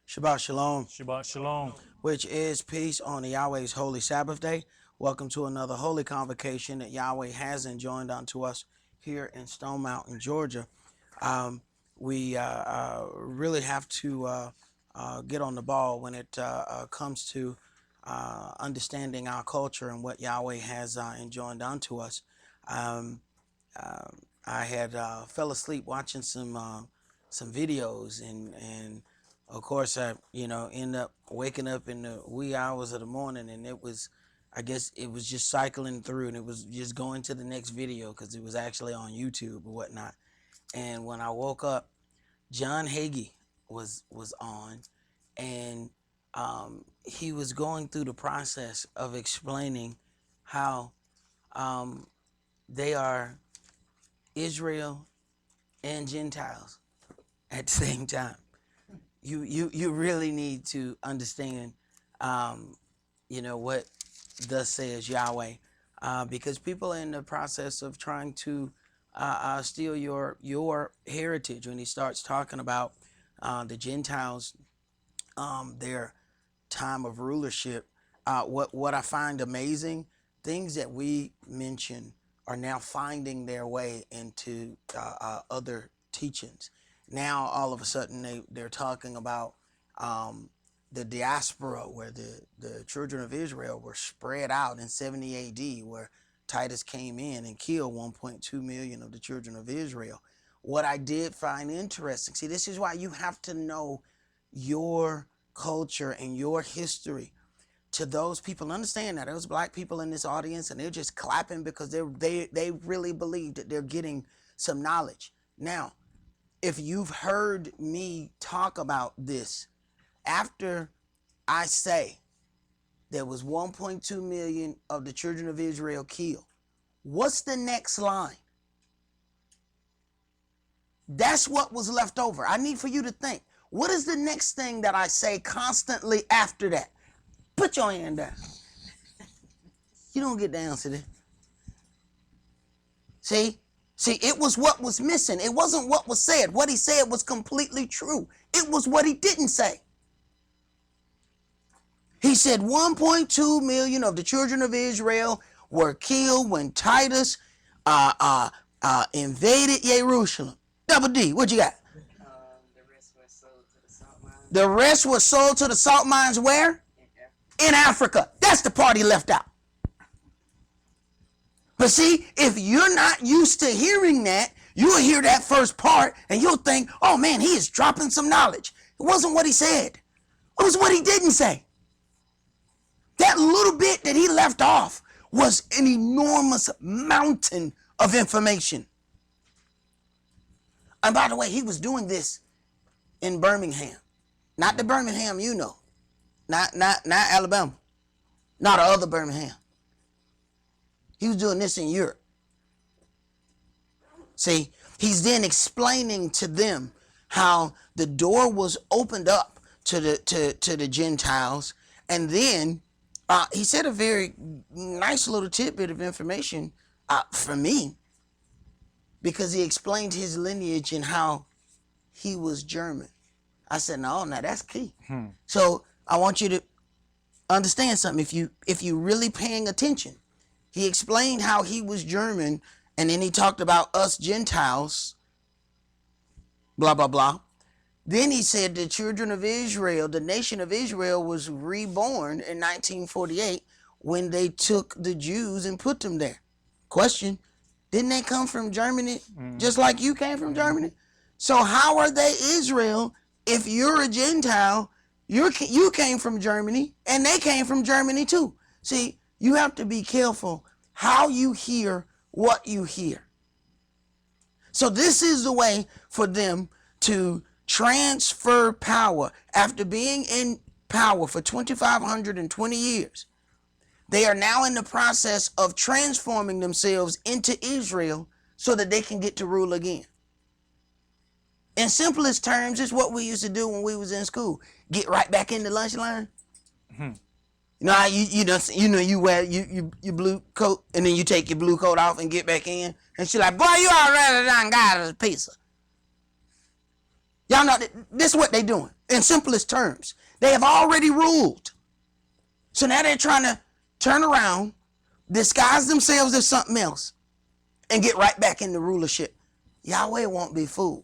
Shabbat Shalom, Shabbat Shalom. which is peace on the Yahweh's holy Sabbath day. Welcome to another holy convocation that Yahweh has enjoined unto us here in Stone Mountain, Georgia. We really have to get on the ball when it comes to understanding our culture and what Yahweh has enjoined unto us. I had fell asleep watching some videos, and of course I end up waking up in the wee hours of the morning, and I guess it was just cycling through, and it was just going to the next video because it was actually on YouTube or whatnot. And when I woke up, John Hagee was on, and he was going through the process of explaining how they are Israel and Gentiles at the same time. You really need to understand, what thus says Yahweh, because people are in the process of trying to steal your heritage. When he starts talking about the Gentiles, their time of rulership, what I find amazing, things that we mention are now finding their way into other teachings. Now all of a sudden they're talking about the diaspora, where the children of Israel were spread out in 70 AD, where Titus came in and killed 1.2 million of the children of Israel. What I did find interesting, see, this is why you have to know your culture and your history. To those people, understand that there's black people in this audience and they're just clapping because they really believe that they're getting some knowledge. Now, if you've heard me talk about this, after I say there was 1.2 million of the children of Israel killed, what's the next line? That's what was left over. I need for you to think. What is the next thing that I say constantly after that? Put your hand down. You don't get down to that. See, it was what was missing. It wasn't what was said. What he said was completely true. It was what he didn't say. He said 1.2 million of the children of Israel were killed when Titus invaded Jerusalem. Double D, what you got? The rest was sold to the salt mines. The rest was sold to the salt mines where? In Africa. That's the part he left out. But see, if you're not used to hearing that, you'll hear that first part and you'll think, oh man, he is dropping some knowledge. It wasn't what he said. It was what he didn't say. That little bit that he left off was an enormous mountain of information. And by the way, he was doing this in Birmingham. Not the Birmingham you know. Not Alabama. Not the other Birmingham. He was doing this in Europe. See, he's then explaining to them how the door was opened up to the Gentiles, and then he said a very nice little tidbit of information for me, because he explained his lineage and how he was German. I said, no, now that's key. So I want you to understand something. If you really paying attention, he explained how he was German, and then he talked about us Gentiles, blah, blah, blah. Then he said the children of Israel, the nation of Israel, was reborn in 1948 when they took the Jews and put them there. Question, didn't they come from Germany just like you came from Germany? So how are they Israel if you're a Gentile? You came from Germany and they came from Germany too. See, you have to be careful how you hear what you hear. So this is the way for them to transfer power. After being in power for 2,520 years, they are now in the process of transforming themselves into Israel so that they can get to rule again. In simplest terms, it's what we used to do when we was in school. Get right back in the lunch line. You know how you wear your blue coat and then you take your blue coat off and get back in, and she's like, boy, you already done got us a pizza. Y'all know this is what they doing. In simplest terms, they have already ruled. So now they're trying to turn around, disguise themselves as something else, and get right back into rulership. Yahweh won't be fooled.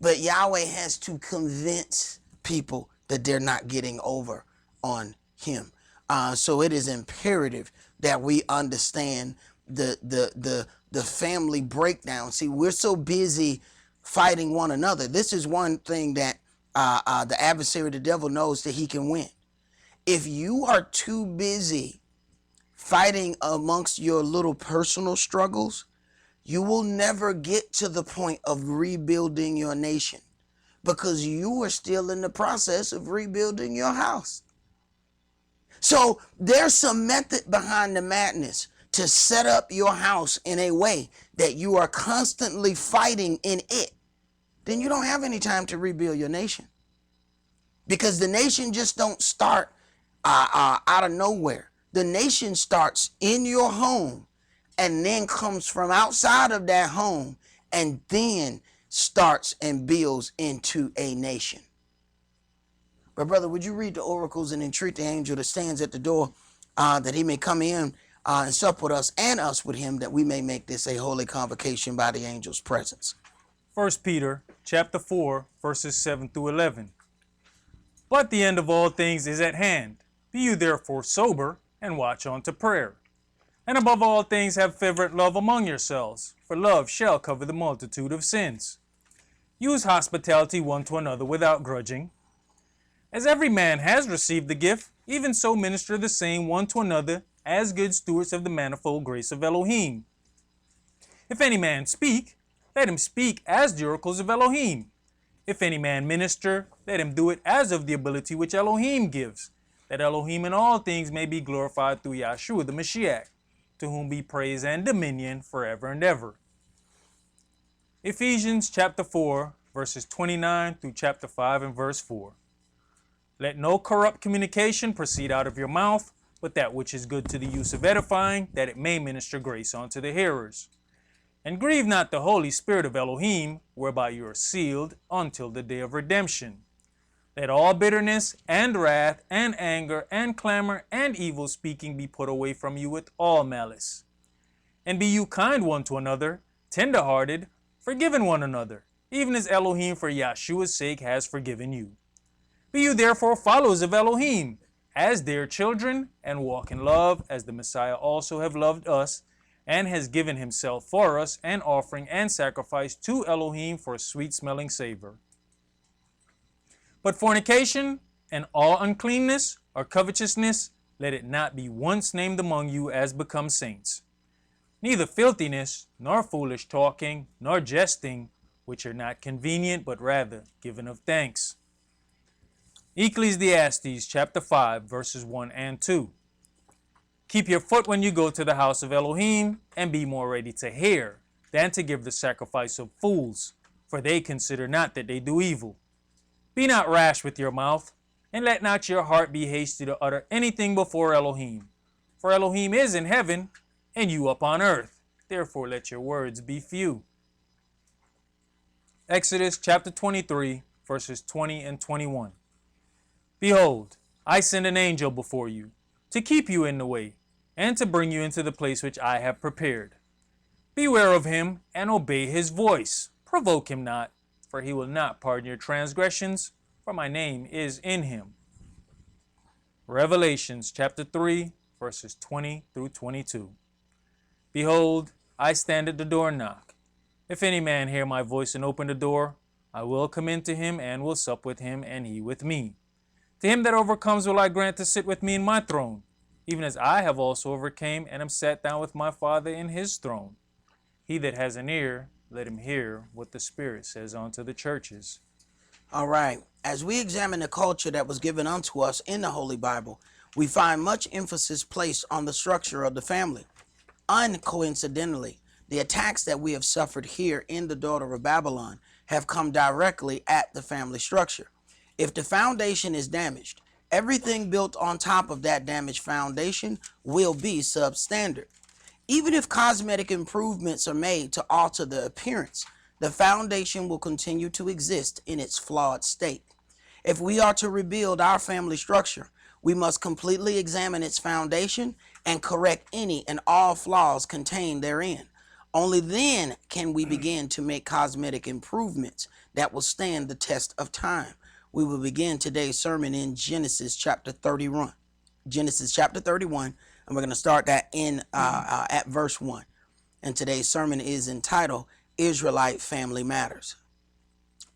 But Yahweh has to convince people that they're not getting over on him. So it is imperative that we understand the family breakdown. See, we're so busy fighting one another. This is one thing that the adversary, the devil, knows that he can win. If you are too busy fighting amongst your little personal struggles, you will never get to the point of rebuilding your nation, because you are still in the process of rebuilding your house. So there's some method behind the madness to set up your house in a way that you are constantly fighting in it. Then you don't have any time to rebuild your nation, because the nation just don't start out of nowhere. The nation starts in your home and then comes from outside of that home and then starts and builds into a nation. But brother, would you read the oracles and entreat the angel that stands at the door, that he may come in and sup with us and us with him, that we may make this a holy convocation by the angel's presence. 1 Peter chapter 4, verses 7 through 11. But the end of all things is at hand. Be you therefore sober, and watch unto prayer. And above all things have fervent love among yourselves, for love shall cover the multitude of sins. Use hospitality one to another without grudging. As every man has received the gift, even so minister the same one to another as good stewards of the manifold grace of Elohim. If any man speak, let him speak as the oracles of Elohim. If any man minister, let him do it as of the ability which Elohim gives, that Elohim in all things may be glorified through Yahshua the Mashiach, to whom be praise and dominion forever and ever. Ephesians chapter 4, verses 29 through chapter 5 and verse 4. Let no corrupt communication proceed out of your mouth, but that which is good to the use of edifying, that it may minister grace unto the hearers. And grieve not the Holy Spirit of Elohim, whereby you are sealed until the day of redemption. Let all bitterness and wrath and anger and clamor and evil speaking be put away from you with all malice. And be you kind one to another, tender-hearted, forgiving one another, even as Elohim for Yahshua's sake has forgiven you. Be you therefore followers of Elohim, as dear children, and walk in love, as the Messiah also have loved us, and has given himself for us, an offering and sacrifice to Elohim for a sweet-smelling savor. But fornication and all uncleanness or covetousness, let it not be once named among you as becomes saints. Neither filthiness, nor foolish talking, nor jesting, which are not convenient, but rather given of thanks. Ecclesiastes chapter 5, verses 1 and 2. Keep your foot when you go to the house of Elohim, and be more ready to hear than to give the sacrifice of fools, for they consider not that they do evil. Be not rash with your mouth, and let not your heart be hasty to utter anything before Elohim. For Elohim is in heaven, and you upon earth. Therefore let your words be few. Exodus chapter 23, verses 20 and 21. Behold, I send an angel before you, to keep you in the way, and to bring you into the place which I have prepared. Beware of him, and obey his voice. Provoke him not, for he will not pardon your transgressions, for my name is in him. Revelations chapter 3, verses 20 through 22. Behold, I stand at the door and knock. If any man hear my voice and open the door, I will come into him and will sup with him, and he with me. To him that overcomes will I grant to sit with me in my throne, even as I have also overcame and am sat down with my Father in his throne. He that has an ear, let him hear what the Spirit says unto the churches. All right. As we examine the culture that was given unto us in the Holy Bible, we find much emphasis placed on the structure of the family. Uncoincidentally, the attacks that we have suffered here in the daughter of Babylon have come directly at the family structure. If the foundation is damaged, everything built on top of that damaged foundation will be substandard. Even if cosmetic improvements are made to alter the appearance, the foundation will continue to exist in its flawed state. If we are to rebuild our family structure, we must completely examine its foundation and correct any and all flaws contained therein. Only then can we begin to make cosmetic improvements that will stand the test of time. We will begin today's sermon in Genesis chapter 31. Genesis chapter 31, and we're going to start that in at verse 1. And today's sermon is entitled Israelite Family Matters.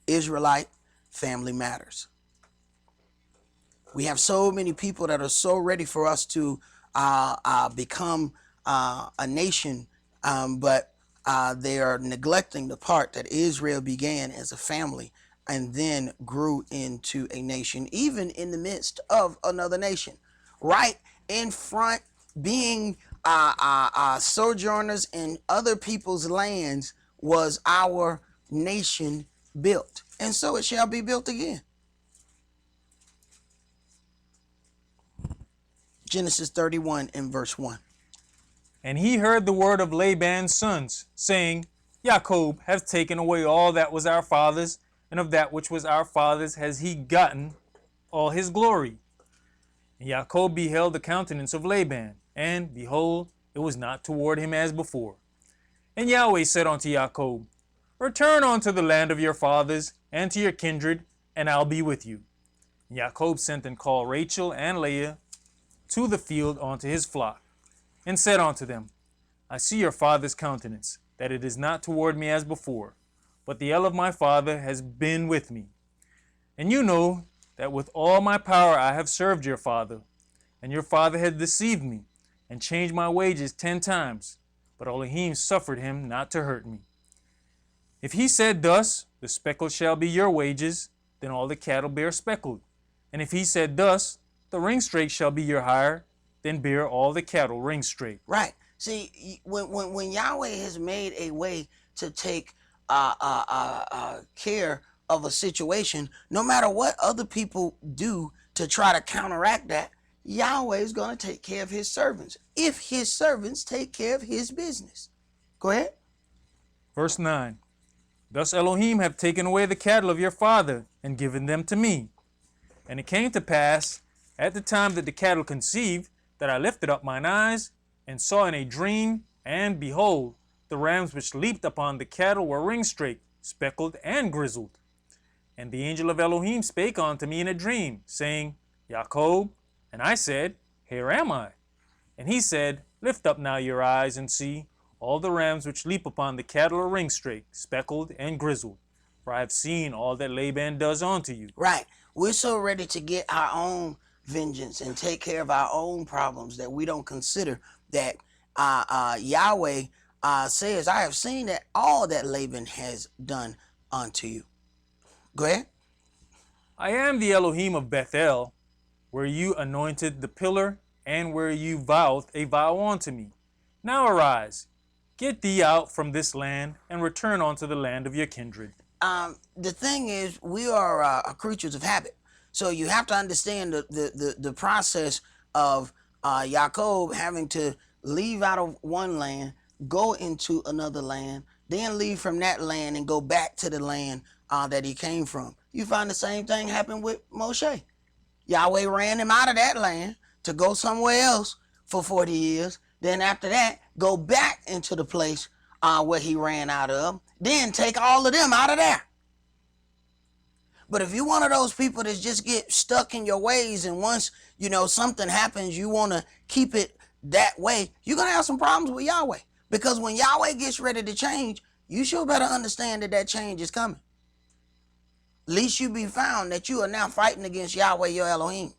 Israelite Family Matters. We have so many people that are so ready for us to become a nation, but they are neglecting the part that Israel began as a family and then grew into a nation, even in the midst of another nation. Right in front, being sojourners in other people's lands was our nation built, and so it shall be built again. Genesis 31 and verse 1. And he heard the word of Laban's sons, saying, Jacob hath taken away all that was our father's, and of that which was our father's has he gotten all his glory. And Jacob beheld the countenance of Laban, and behold, it was not toward him as before. And Yahweh said unto Jacob, Return unto the land of your fathers, and to your kindred, and I'll be with you. And Jacob sent and called Rachel and Leah to the field unto his flock, and said unto them, I see your father's countenance, that it is not toward me as before, but the el of my father has been with me. And you know that with all my power I have served your father, and your father had deceived me, and changed my wages 10 times, but Elohim suffered him not to hurt me. If he said thus, the speckled shall be your wages, then all the cattle bear speckled. And if he said thus, the ringstraight shall be your hire, then bear all the cattle ringstraight. Right. See, when Yahweh has made a way to take care of a situation, no matter what other people do to try to counteract that, Yahweh is going to take care of his servants if his servants take care of his business. Go ahead. Verse 9. Thus Elohim hath taken away the cattle of your father, and given them to me. And it came to pass, at the time that the cattle conceived, that I lifted up mine eyes, and saw in a dream, and behold, the rams which leaped upon the cattle were ringstraight, speckled, and grizzled. And the angel of Elohim spake unto me in a dream, saying, Jacob. And I said, Here am I. And he said, Lift up now your eyes, and see, all the rams which leap upon the cattle are ringstraight, speckled, and grizzled. For I have seen all that Laban does unto you. Right. We're so ready to get our own vengeance and take care of our own problems that we don't consider that Yahweh says, I have seen that all that Laban has done unto you. Go ahead. I am the Elohim of Bethel, where you anointed the pillar, and where you vowed a vow unto me. Now arise, get thee out from this land, and return unto the land of your kindred. The thing is, we are creatures of habit. So you have to understand the process of Jacob having to leave out of one land, go into another land, then leave from that land and go back to the land that he came from. You find the same thing happen with Moshe. Yahweh ran him out of that land to go somewhere else for 40 years. Then after that, go back into the place where he ran out of. Then take all of them out of there. But if you're one of those people that just get stuck in your ways, and once, something happens, you want to keep it that way, you're going to have some problems with Yahweh. Because when Yahweh gets ready to change, you sure better understand that change is coming. Least you be found that you are now fighting against Yahweh, your Elohim.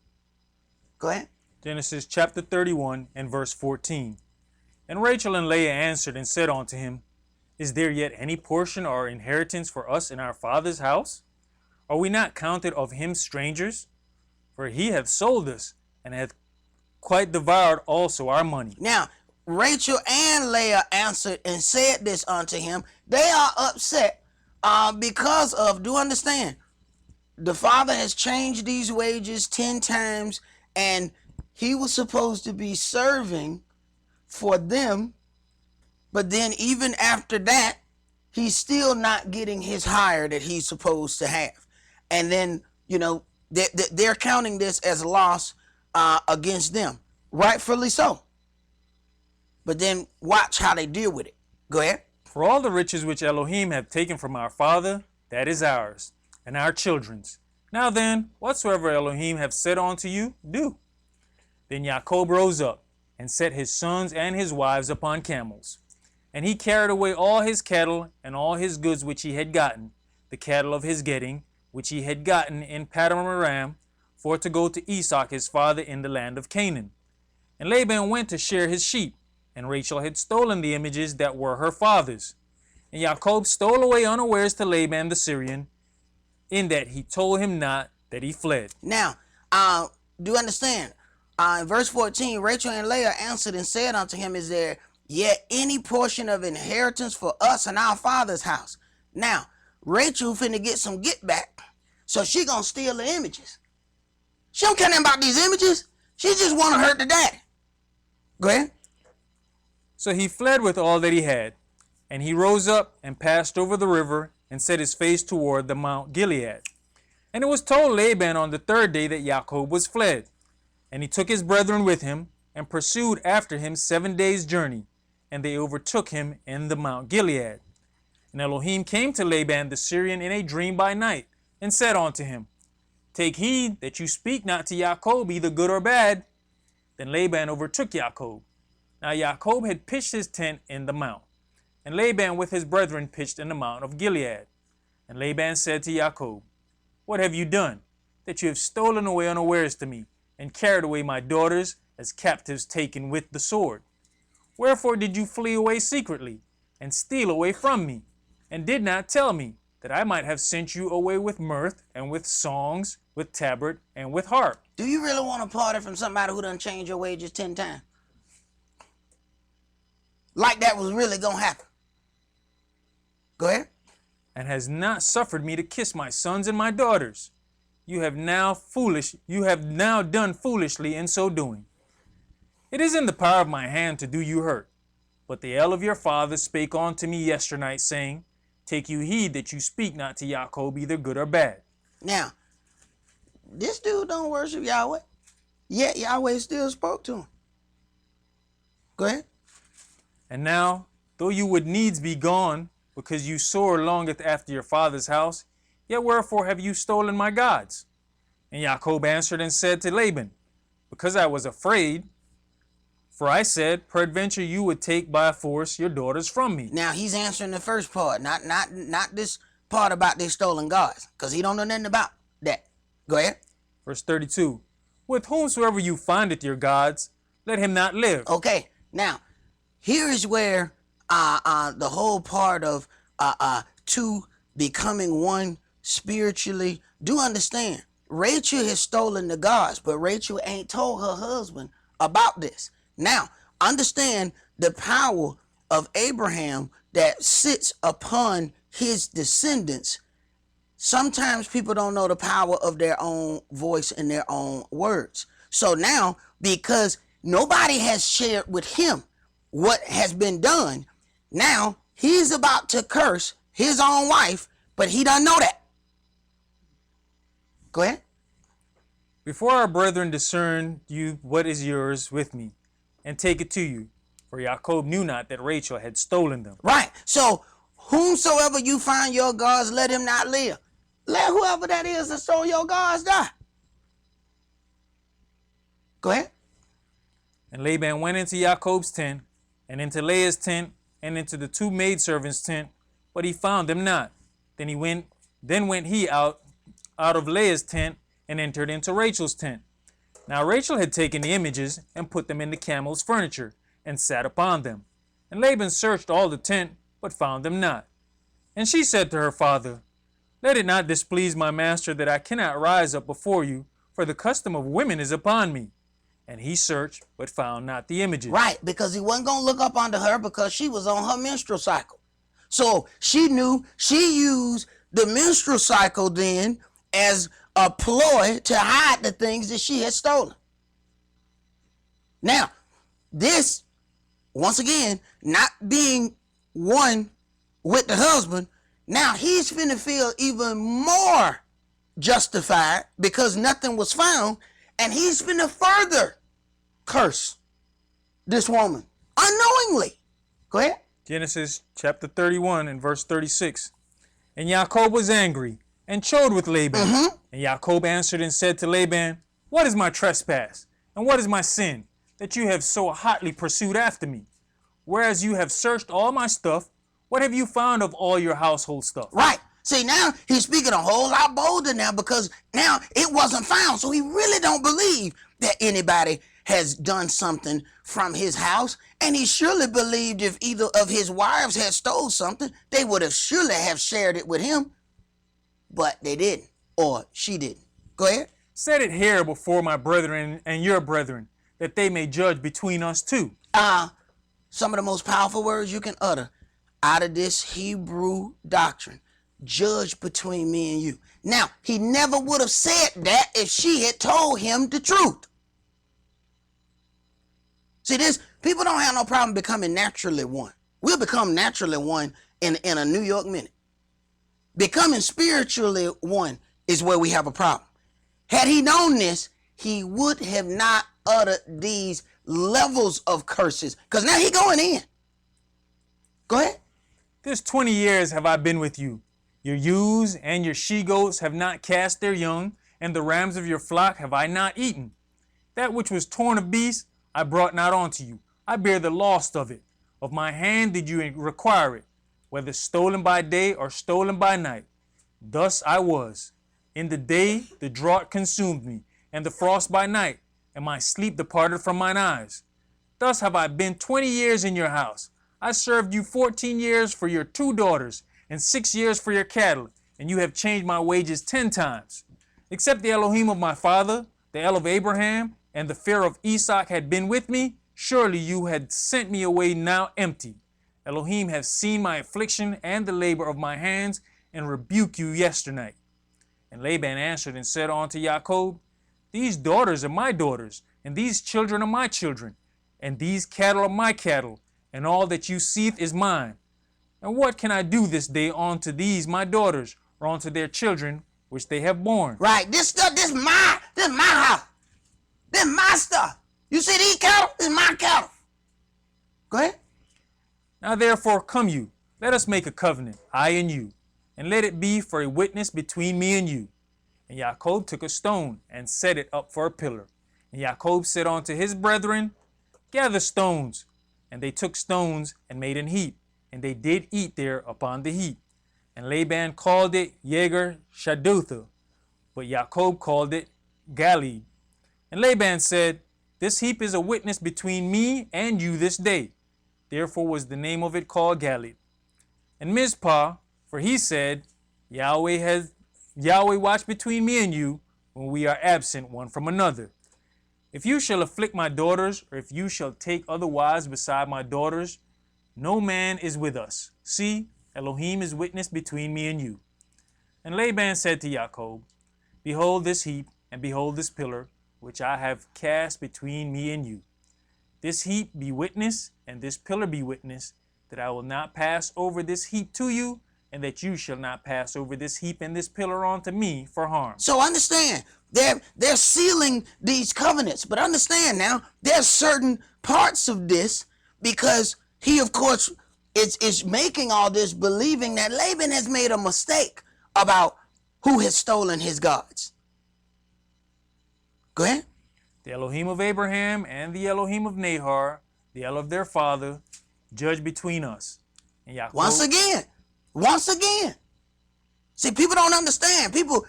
Go ahead. Genesis chapter 31 and verse 14. And Rachel and Leah answered and said unto him, Is there yet any portion or inheritance for us in our father's house? Are we not counted of him strangers? For he hath sold us, and hath quite devoured also our money. Now, Rachel and Leah answered and said this unto him. They are upset because of, do understand, the father has changed these wages 10 times, and he was supposed to be serving for them. But then even after that, he's still not getting his hire that he's supposed to have. And then, they're counting this as a loss against them. Rightfully so. But then watch how they deal with it. Go ahead. For all the riches which Elohim hath taken from our father, that is ours, and our children's. Now then, whatsoever Elohim hath said unto you, do. Then Jacob rose up, and set his sons and his wives upon camels. And he carried away all his cattle, and all his goods which he had gotten, the cattle of his getting, which he had gotten in Paddan Aram, for to go to Esau his father in the land of Canaan. And Laban went to shear his sheep, and Rachel had stolen the images that were her father's. And Jacob stole away unawares to Laban the Syrian, in that he told him not that he fled. Now, do you understand? In verse 14, Rachel and Leah answered and said unto him, is there yet any portion of inheritance for us in our father's house? Now, Rachel finna get some get back, so she gonna steal the images. She don't care nothing about these images. She just want to hurt the daddy. Go ahead. So he fled with all that he had, and he rose up and passed over the river and set his face toward the Mount Gilead. And it was told Laban on the third day that Jacob was fled. And he took his brethren with him and pursued after him 7 days' journey, and they overtook him in the Mount Gilead. And Elohim came to Laban the Syrian in a dream by night, and said unto him, take heed that you speak not to Jacob either good or bad. Then Laban overtook Jacob. Now Jacob had pitched his tent in the mount, and Laban with his brethren pitched in the mount of Gilead. And Laban said to Jacob, what have you done, that you have stolen away unawares to me, and carried away my daughters as captives taken with the sword? Wherefore did you flee away secretly, and steal away from me, and did not tell me, that I might have sent you away with mirth, and with songs, with tabret, and with harp? Do you really want a party from somebody who done changed your wages 10 times? Like that was really gonna happen. Go ahead. And has not suffered me to kiss my sons and my daughters. You have now done foolishly in so doing. It is in the power of my hand to do you hurt. But the El of your father spake unto me yesternight, saying, take you heed that you speak not to Jacob either good or bad. Now, this dude don't worship Yahweh, yet Yahweh still spoke to him. Go ahead. And now, though you would needs be gone, because you sore longeth after your father's house, yet wherefore have you stolen my gods? And Jacob answered and said to Laban, because I was afraid, for I said, peradventure you would take by force your daughters from me. Now he's answering the first part, not this part about they stolen gods, because he don't know nothing about that. Go ahead. Verse 32, with whomsoever you findeth your gods, let him not live. Okay, now here is where the whole part of two becoming one spiritually. Do understand, Rachel has stolen the gods, but Rachel ain't told her husband about this. Now, understand the power of Abraham that sits upon his descendants. Sometimes people don't know the power of their own voice and their own words. So now, because nobody has shared with him what has been done, now he's about to curse his own wife, but he doesn't know that. Go ahead. Before our brethren discern you what is yours with me, and take it to you. For Jacob knew not that Rachel had stolen them. Right. So, whomsoever you find your gods, let him not live. Let whoever that is that stole your gods die. Go ahead. And Laban went into Jacob's tent, and into Leah's tent, and into the two maidservants' tent, but he found them not. Then went he out of Leah's tent, and entered into Rachel's tent. Now Rachel had taken the images, and put them in the camel's furniture, and sat upon them. And Laban searched all the tent, but found them not. And she said to her father, let it not displease my master that I cannot rise up before you, for the custom of women is upon me. And he searched, but found not the images. Right, because he wasn't going to look up onto her because she was on her menstrual cycle. So she knew she used the menstrual cycle then as a ploy to hide the things that she had stolen. Now, this, once again, not being one with the husband, now he's finna feel even more justified because nothing was found, and he's finna further curse this woman unknowingly. Go ahead. Genesis chapter 31 and verse 36. And Jacob was angry and chode with Laban. And Jacob answered and said to Laban, what is my trespass? And what is my sin, that you have so hotly pursued after me? Whereas you have searched all my stuff, what have you found of all your household stuff? Right. See, now he's speaking a whole lot bolder now because now it wasn't found. So he really don't believe that anybody has done something from his house. And he surely believed if either of his wives had stole something, they would have surely have shared it with him. But they didn't, or she didn't. Go ahead. Set it here before my brethren and your brethren, that they may judge between us two. Some of the most powerful words you can utter out of this Hebrew doctrine. Judge between me and you. Now, he never would have said that if she had told him the truth. See, this people don't have no problem becoming naturally one. We'll become naturally one in a New York minute. Becoming spiritually one is where we have a problem. Had he known this, he would have not uttered these levels of curses, because now he going in. Go ahead. This 20 years have I been with you. Your ewes and your she-goats have not cast their young, and the rams of your flock have I not eaten. That which was torn of beasts I brought not unto you. I bear the loss of it. Of my hand did you require it, whether stolen by day or stolen by night. Thus I was. In the day the drought consumed me, and the frost by night, and my sleep departed from mine eyes. Thus have I been 20 years in your house. I served you 14 years for your 2 daughters, and 6 years for your cattle, and you have changed my wages 10 times. Except the Elohim of my father, the El of Abraham, and the fear of Isaac had been with me, surely you had sent me away now empty. Elohim has seen my affliction and the labor of my hands, and rebuked you yesternight. And Laban answered and said unto Jacob, these daughters are my daughters, and these children are my children, and these cattle are my cattle, and all that you seeth is mine. And what can I do this day unto these my daughters, or unto their children which they have borne? Right, this stuff, this my house. This my stuff. You see these cattle? This is my cattle. Go ahead. Now therefore come you, let us make a covenant, I and you, and let it be for a witness between me and you. And Jacob took a stone and set it up for a pillar. And Jacob said unto his brethren, gather stones. And they took stones and made an heap, and they did eat there upon the heap. And Laban called it Yegar Shadutha, but Jacob called it Galid. And Laban said, this heap is a witness between me and you this day. Therefore was the name of it called Galid. And Mizpah, for he said, Yahweh watch between me and you when we are absent one from another. If you shall afflict my daughters, or if you shall take other wives beside my daughters, no man is with us. See, Elohim is witness between me and you. And Laban said to Jacob, behold this heap, and behold this pillar, which I have cast between me and you. This heap be witness, and this pillar be witness, that I will not pass over this heap to you, and that you shall not pass over this heap and this pillar unto me for harm. So understand, they're sealing these covenants, but understand now, there's certain parts of this, because he, of course, is making all this believing that Laban has made a mistake about who has stolen his gods. Go ahead. The Elohim of Abraham and the Elohim of Nahor, the El of their father, judge between us. And Jacob, Once again. See, people don't understand. People,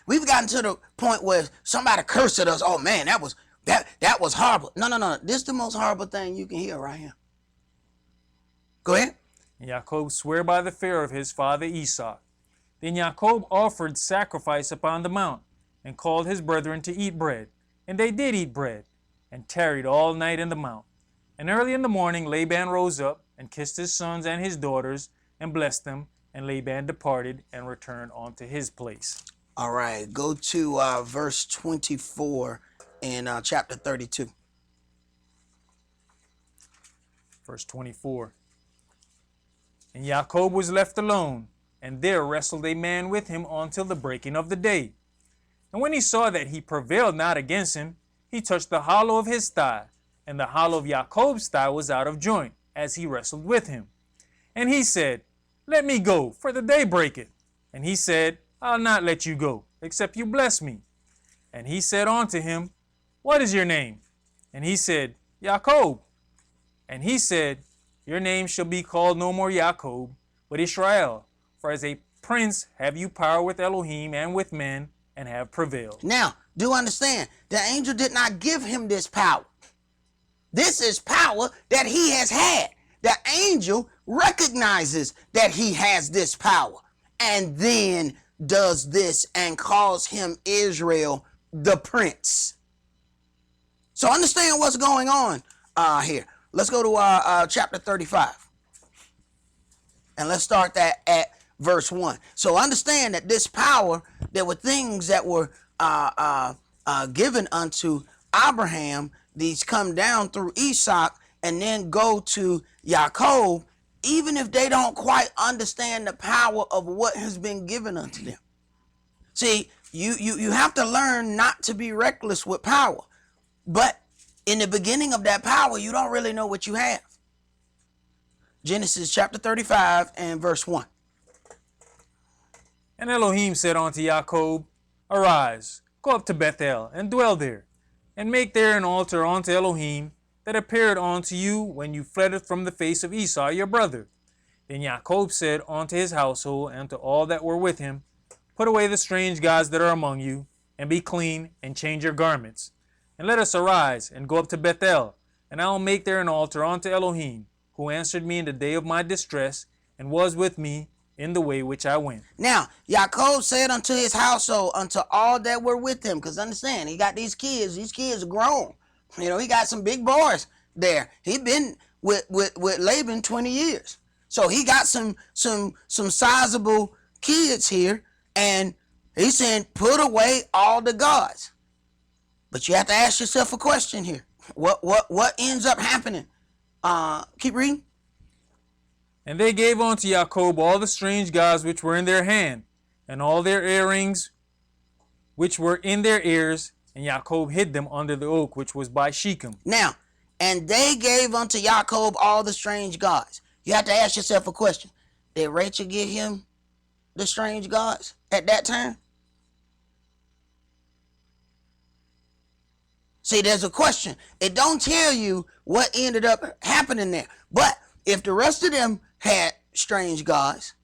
we've gotten to the point where somebody cursed at us. Oh man, that was horrible. No. This is the most horrible thing you can hear right here. Go ahead. And Jacob sware by the fear of his father Esau. Then Jacob offered sacrifice upon the mount, and called his brethren to eat bread. And they did eat bread, and tarried all night in the mount. And early in the morning Laban rose up, and kissed his sons and his daughters, and blessed them. And Laban departed, and returned unto his place. All right, go to verse 24 in chapter 32. Verse 24. And Jacob was left alone, and there wrestled a man with him until the breaking of the day. And when he saw that he prevailed not against him, he touched the hollow of his thigh, and the hollow of Jacob's thigh was out of joint, as he wrestled with him. And he said, Let me go, for the day breaketh. And he said, I'll not let you go, except you bless me. And he said unto him, What is your name? And he said, Jacob. And he said, Your name shall be called no more Jacob, but Israel. For as a prince have you power with Elohim and with men, and have prevailed. Now, do understand, the angel did not give him this power. This is power that he has had. The angel recognizes that he has this power and then does this and calls him Israel the prince. So understand what's going on here. Let's go to chapter 35. And let's start that at verse 1. So understand that this power, there were things that were given unto Abraham. These come down through Isaac and then go to Jacob, even if they don't quite understand the power of what has been given unto them. See, you have to learn not to be reckless with power. But in the beginning of that power, you don't really know what you have. Genesis chapter 35 and verse 1. And Elohim said unto Jacob, Arise, go up to Bethel, and dwell there, and make there an altar unto Elohim, that appeared unto you when you fled from the face of Esau your brother. Then Jacob said unto his household, and to all that were with him, Put away the strange gods that are among you, and be clean, and change your garments. And let us arise, and go up to Bethel, and I will make there an altar unto Elohim, who answered me in the day of my distress, and was with me in the way which I went. Now, Jacob said unto his household, unto all that were with him, because understand, he got these kids are grown. You know, he got some big boys there. He been with Laban 20 years. So he got some sizable kids here, and he's saying, put away all the gods. But you have to ask yourself a question here. What ends up happening? Keep reading. And they gave unto Jacob all the strange gods which were in their hand, and all their earrings which were in their ears, and Jacob hid them under the oak which was by Shechem. Now, and they gave unto Jacob all the strange gods. You have to ask yourself a question. Did Rachel give him the strange gods at that time? See, there's a question. It don't tell you what ended up happening there. But if the rest of them had strange gods,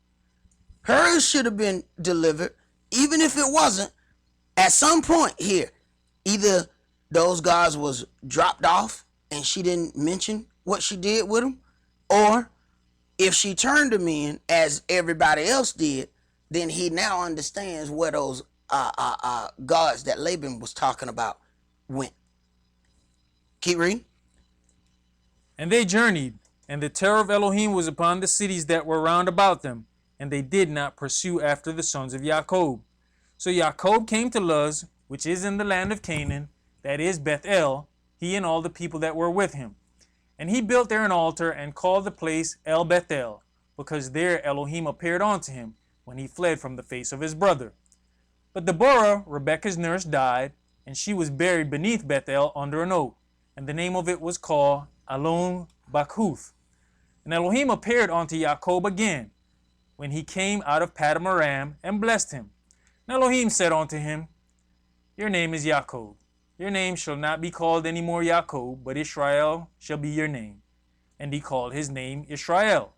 hers should have been delivered, even if it wasn't. At some point here, either those gods was dropped off and she didn't mention what she did with them, or if she turned them in as everybody else did, then he now understands where those gods that Laban was talking about went. Keep reading. And they journeyed, and the terror of Elohim was upon the cities that were round about them, and they did not pursue after the sons of Jacob. So Jacob came to Luz, which is in the land of Canaan, that is Bethel, he and all the people that were with him. And he built there an altar, and called the place El Bethel, because there Elohim appeared unto him, when he fled from the face of his brother. But Deborah, Rebekah's nurse, died, and she was buried beneath Bethel under an oak, and the name of it was called Alon Bakuth. And Elohim appeared unto Jacob again, when he came out of Padam Aram, and blessed him. And Elohim said unto him, Your name is Jacob. Your name shall not be called any more Jacob, but Israel shall be your name. And he called his name Israel.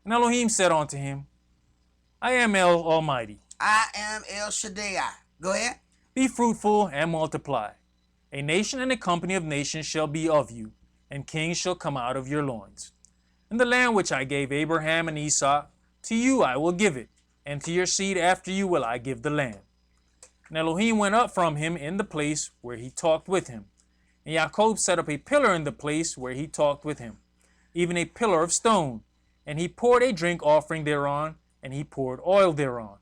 And Elohim said unto him, I am El Almighty. I am El Shaddai. Go ahead. Be fruitful and multiply. A nation and a company of nations shall be of you, and kings shall come out of your loins. And the land which I gave Abraham and Esau, to you I will give it, and to your seed after you will I give the land. And Elohim went up from him in the place where he talked with him. And Jacob set up a pillar in the place where he talked with him, even a pillar of stone. And he poured a drink offering thereon, and he poured oil thereon.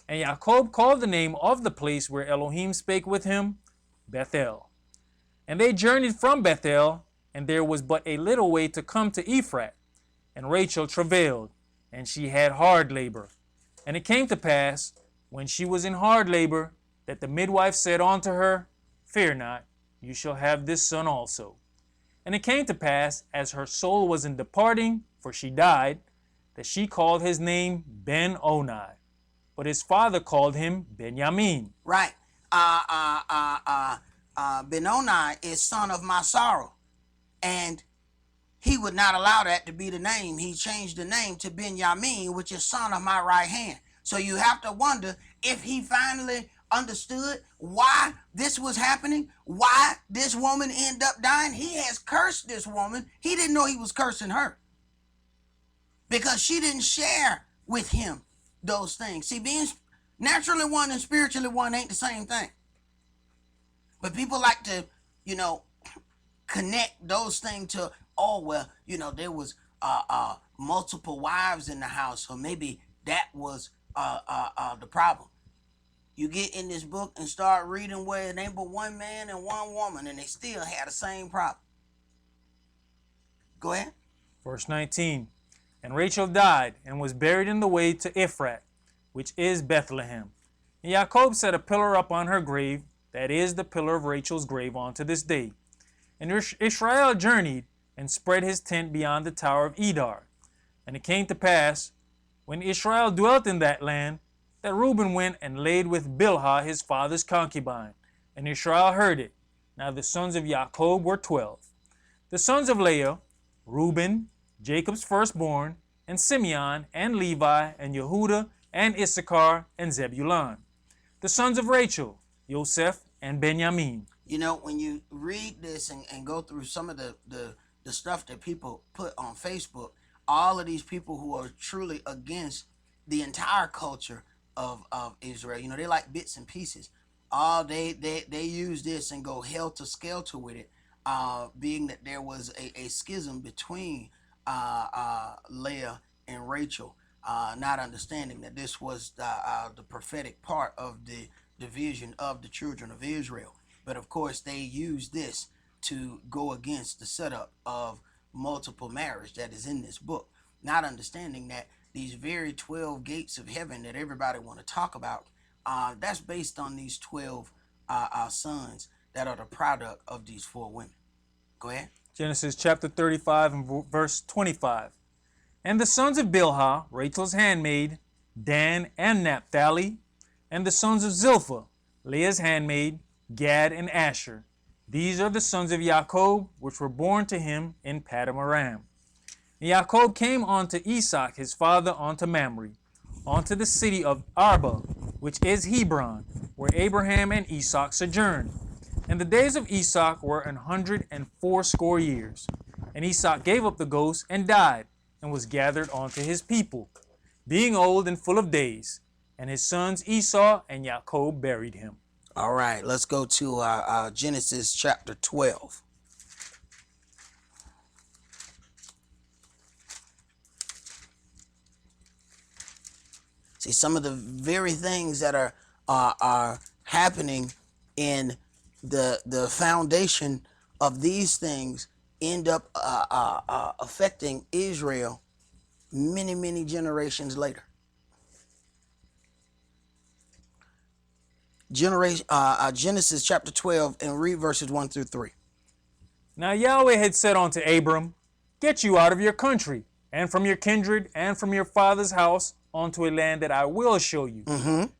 And Jacob called the name of the place where Elohim spake with him, Bethel. And they journeyed from Bethel, and there was but a little way to come to Ephrat. And Rachel travailed, and she had hard labor. And it came to pass, when she was in hard labor, that the midwife said unto her, Fear not, you shall have this son also. And it came to pass, as her soul was in departing, for she died, that she called his name Ben-Oni, but his father called him Benjamin. Right. Benoni is son of my sorrow. And he would not allow that to be the name. He changed the name to Benjamin, which is son of my right hand. So you have to wonder if he finally understood why this was happening, why this woman ended up dying. He has cursed this woman. He didn't know he was cursing her because she didn't share with him those things. See, being naturally one and spiritually one ain't the same thing. But people like to, connect those things to, oh, well, there was multiple wives in the house, so maybe that was the problem. You get in this book and start reading where it ain't but one man and one woman, and they still had the same problem. Go ahead. Verse 19. And Rachel died and was buried in the way to Ephrat, which is Bethlehem. And Jacob set a pillar up on her grave, that is the pillar of Rachel's grave unto this day. And Israel journeyed and spread his tent beyond the tower of Edar. And it came to pass, when Israel dwelt in that land, that Reuben went and laid with Bilhah his father's concubine. And Israel heard it. Now the sons of Jacob were 12. The sons of Leah, Reuben, Jacob's firstborn, and Simeon, and Levi, and Yehuda, and Issachar, and Zebulun. The sons of Rachel, Joseph, and Benjamin. When you read this and go through some of the stuff that people put on Facebook, all of these people who are truly against the entire culture of Israel, they like bits and pieces. They use this and go helter-skelter with it, being that there was a schism between Leah and Rachel, not understanding that this was the prophetic part of the division of the children of Israel. But of course, they use this to go against the setup of multiple marriage that is in this book, not understanding that these very 12 gates of heaven that everybody want to talk about, that's based on these 12 sons that are the product of these 4 women. Go ahead. Genesis chapter 35 and verse 25. And the sons of Bilhah, Rachel's handmaid, Dan and Naphtali, and the sons of Zilpah, Leah's handmaid, Gad and Asher. These are the sons of Jacob, which were born to him in Paddan Aram. And Jacob came unto Isaac his father unto Mamre, unto the city of Arba, which is Hebron, where Abraham and Isaac sojourned. And the days of Isaac were 180 years. And Isaac gave up the ghost and died, and was gathered unto his people, being old and full of days. And his sons Esau and Jacob buried him. All right, let's go to Genesis chapter 12. See, some of the very things that are happening in the foundation of these things end up affecting Israel many, many generations later. Genesis chapter 12 and read verses 1 through 3. Now Yahweh had said unto Abram, Get you out of your country, and from your kindred, and from your father's house, unto a land that I will show you.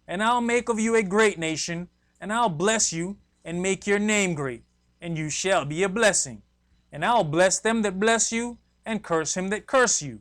And I'll make of you a great nation, and I'll bless you, and make your name great, and you shall be a blessing. And I'll bless them that bless you, and curse him that curse you.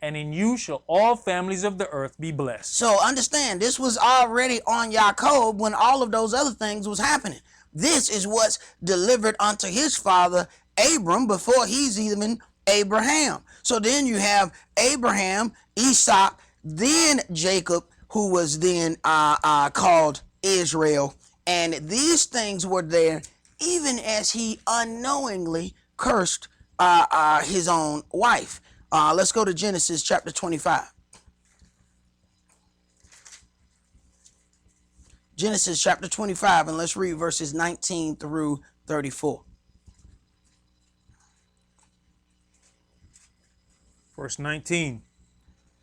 And in you shall all families of the earth be blessed. So understand, this was already on Jacob when all of those other things was happening. This is what's delivered unto his father Abram before he's even Abraham. So then you have Abraham, Isaac, then Jacob, who was then called Israel. And these things were there even as he unknowingly cursed his own wife. Let's go to Genesis chapter 25. Genesis chapter 25, and let's read verses 19 through 34. Verse 19.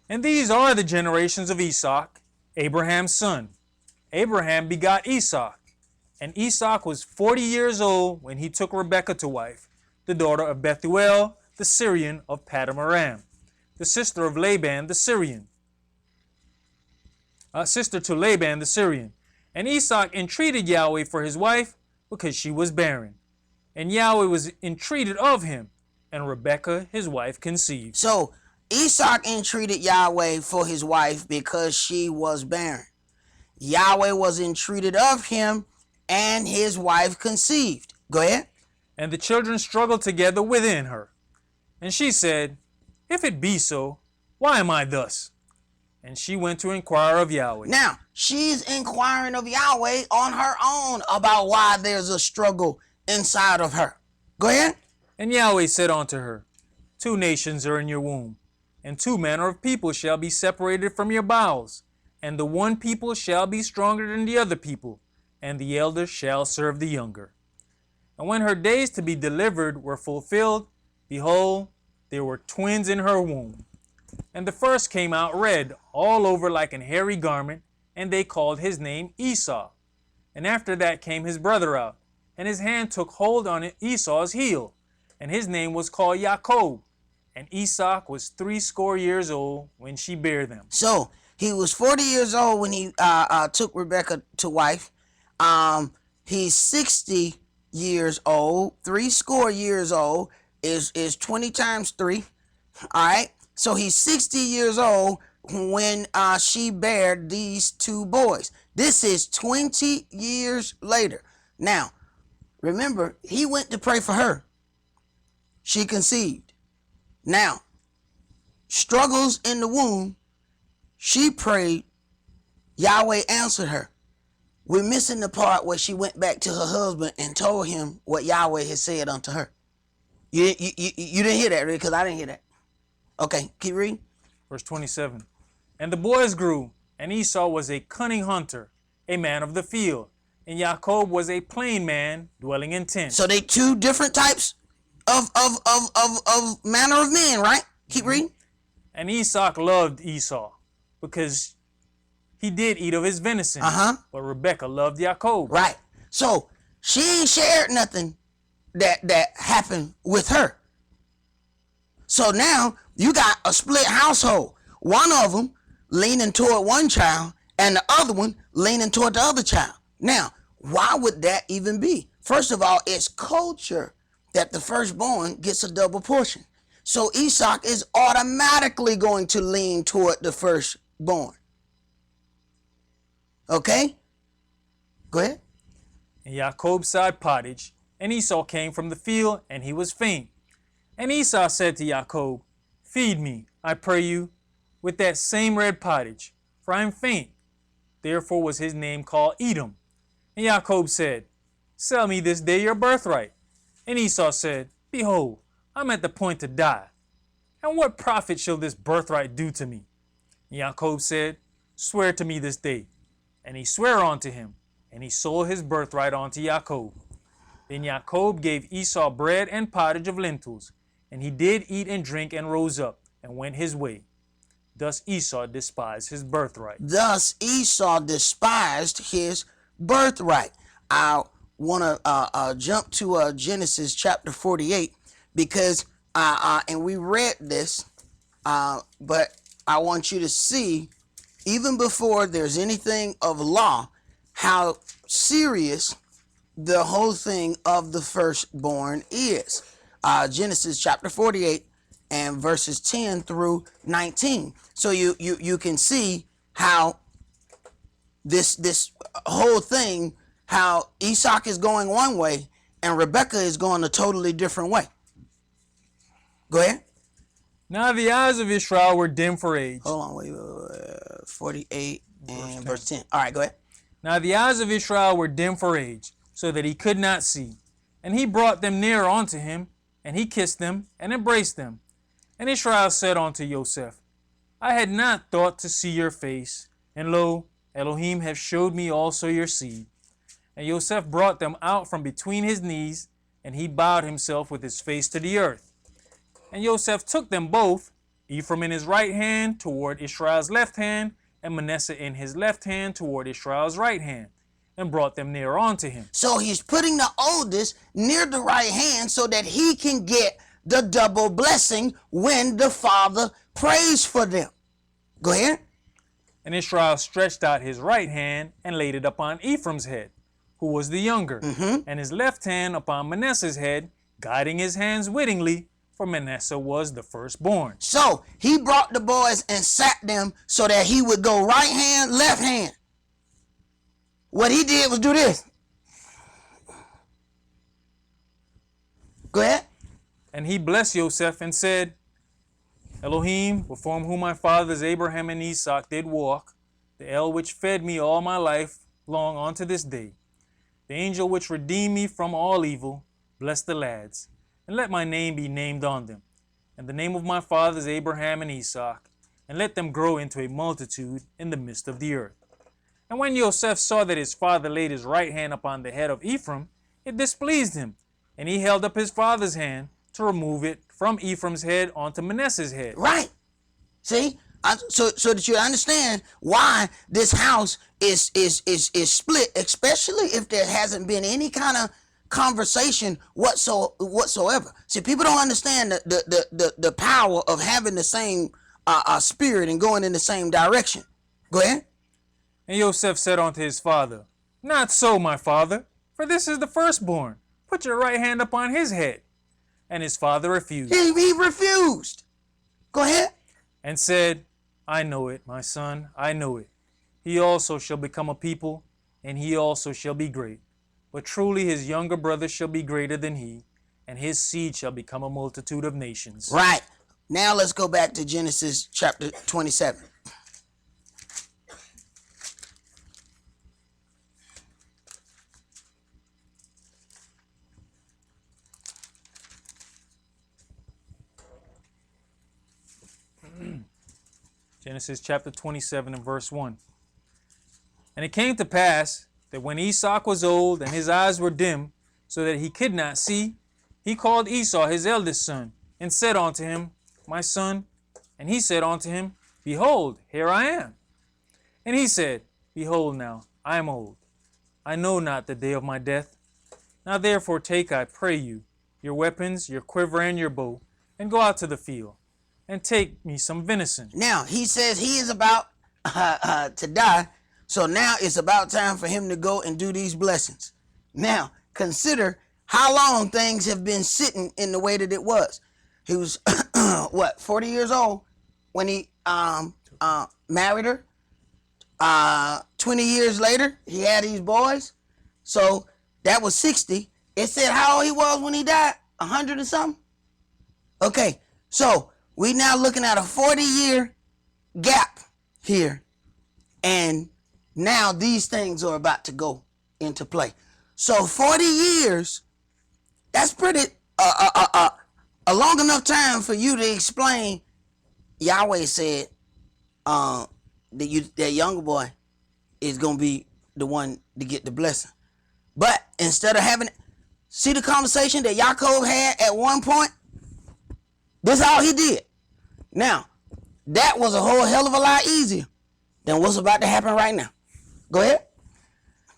And these are the generations of Esau, Abraham's son. Abraham begot Esau, and Esau was 40 years old when he took Rebekah to wife, the daughter of Bethuel, the Syrian of Paddan Aram, the sister of Laban the Syrian. Sister to Laban the Syrian. And Esau entreated Yahweh for his wife because she was barren. And Yahweh was entreated of him, and Rebekah his wife conceived. So Esau entreated Yahweh for his wife because she was barren. Yahweh was entreated of him, and his wife conceived. Go ahead. And the children struggled together within her. And she said, If it be so, why am I thus? And she went to inquire of Yahweh. Now, she's inquiring of Yahweh on her own about why there's a struggle inside of her. Go ahead. And Yahweh said unto her, 2 nations are in your womb, and 2 manner of people shall be separated from your bowels. And the one people shall be stronger than the other people, and the elder shall serve the younger. And when her days to be delivered were fulfilled, behold, there were twins in her womb. And the first came out red, all over like an hairy garment, and they called his name Esau. And after that came his brother out, and his hand took hold on Esau's heel, and his name was called Jacob. And Esau was 80 years old when she bare them. So he was 40 years old when he took Rebekah to wife. He's 60 years old. 80 years old is 20 times 3. All right. So he's 60 years old when she bare these 2 boys. This is 20 years later. Now, remember, he went to pray for her. She conceived. Now, struggles in the womb. She prayed. Yahweh answered her. We're missing the part where she went back to her husband and told him what Yahweh had said unto her. You didn't hear that, right? Because I didn't hear that. Okay, keep reading. Verse 27. And the boys grew, and Esau was a cunning hunter, a man of the field, and Jacob was a plain man dwelling in tents. So they 2 different types of manner of men, right? Keep reading. And Esau loved Esau because he did eat of his venison. But Rebekah loved Jacob. Right. So she ain't shared nothing that happened with her. So now you got a split household. One of them leaning toward one child and the other one leaning toward the other child. Now, why would that even be? First of all, it's culture that the firstborn gets a double portion. So Esau is automatically going to lean toward the firstborn. Okay? Go ahead. And Jacob side pottage, and Esau came from the field, and he was faint. And Esau said to Jacob, Feed me, I pray you, with that same red pottage, for I am faint. Therefore was his name called Edom. And Jacob said, Sell me this day your birthright. And Esau said, Behold, I'm at the point to die. And what profit shall this birthright do to me? And Jacob said, Swear to me this day. And he sware unto him, and he sold his birthright unto Jacob. Then Jacob gave Esau bread and pottage of lentils, and he did eat and drink and rose up and went his way. Thus Esau despised his birthright. Thus Esau despised his birthright. I want to jump to Genesis chapter 48 because, and we read this, but I want you to see, even before there's anything of law, how serious the whole thing of the firstborn is. Genesis chapter 48 and verses 10 through 19. So you can see how this whole thing, how Esau is going one way and Rebekah is going a totally different way. Go ahead. Now the eyes of Israel were dim for age. Hold on, wait. 48 and verse 10. All right, go ahead. Now the eyes of Israel were dim for age, so that he could not see. And he brought them near unto him, and he kissed them and embraced them. And Israel said unto Joseph, I had not thought to see your face, and lo, Elohim hath showed me also your seed. And Joseph brought them out from between his knees, and he bowed himself with his face to the earth. And Joseph took them both, Ephraim in his right hand toward Israel's left hand, and Manasseh in his left hand toward Israel's right hand, and brought them near unto him. So he's putting the oldest near the right hand so that he can get the double blessing when the father prays for them. Go ahead. And Israel stretched out his right hand and laid it upon Ephraim's head, who was the younger, and his left hand upon Manasseh's head, guiding his hands wittingly, for Manasseh was the firstborn. So he brought the boys and sat them so that he would go right hand, left hand. What he did was do this. Go ahead. And he blessed Joseph and said, Elohim, before whom my fathers Abraham and Isaac did walk, the El which fed me all my life long unto this day, the angel which redeemed me from all evil, bless the lads, and let my name be named on them, and the name of my fathers Abraham and Isaac, and let them grow into a multitude in the midst of the earth. And when Joseph saw that his father laid his right hand upon the head of Ephraim, it displeased him, and he held up his father's hand to remove it from Ephraim's head onto Manasseh's head. Right. See? So that you understand why this house is split, especially if there hasn't been any kind of conversation whatsoever. See, people don't understand the power of having the same spirit and going in the same direction. Go ahead. And Joseph said unto his father, Not so, my father, for this is the firstborn. Put your right hand upon his head. And his father refused. He refused. Go ahead. And said, I know it, my son, I know it. He also shall become a people, and he also shall be great. But truly his younger brother shall be greater than he, and his seed shall become a multitude of nations. Right. Now let's go back to Genesis chapter 27. Genesis chapter 27 and verse 1. And it came to pass that when Esau was old and his eyes were dim, so that he could not see, he called Esau his eldest son, and said unto him, My son. And he said unto him, Behold, here I am. And he said, Behold now, I am old. I know not the day of my death. Now therefore take, I pray you, your weapons, your quiver, and your bow, and go out to the field, and take me some venison. Now, he says he is about to die, so now it's about time for him to go and do these blessings. Now, consider how long things have been sitting in the way that it was. He was, 40 years old when he married her. 20 years later, he had these boys. So that was 60. It said how old he was when he died? 100 or something? Okay, so we now looking at a 40-year gap here. And now these things are about to go into play. So 40 years, that's pretty, a long enough time for you to explain. Yahweh said that younger boy is going to be the one to get the blessing. But instead of having, see the conversation that Yaakov had at one point? This is all he did. Now, that was a whole hell of a lot easier than what's about to happen right now. Go ahead.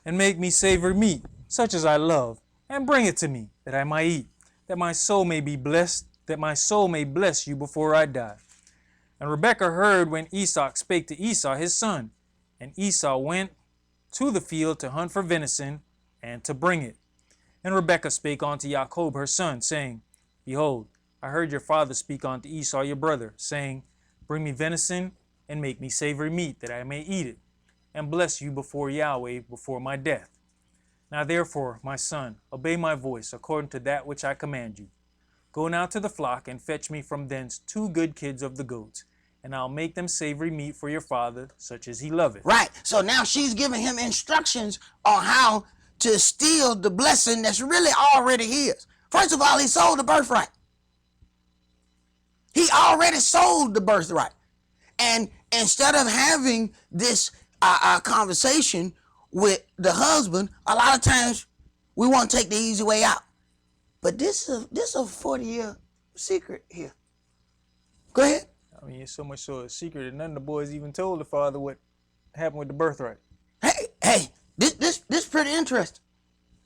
And make me savory meat, such as I love, and bring it to me, that I might eat, that my soul may be blessed, that my soul may bless you before I die. And Rebekah heard when Esau spake to Esau his son, and Esau went to the field to hunt for venison, and to bring it. And Rebekah spake unto Jacob her son, saying, Behold, I heard your father speak unto Esau your brother, saying, Bring me venison, and make me savory meat, that I may eat it, and bless you before Yahweh before my death. Now therefore, my son, obey my voice, according to that which I command you. Go now to the flock, and fetch me from thence 2 good kids of the goats, and I'll make them savory meat for your father, such as he loveth. Right. So now she's giving him instructions on how to steal the blessing that's really already his. First of all, he sold the birthright. He already sold the birthright. And instead of having this conversation with the husband, a lot of times we want to take the easy way out. But this is a 40-year secret here. Go ahead. I mean, it's so much so a secret that none of the boys even told the father what happened with the birthright. Hey, this pretty interesting.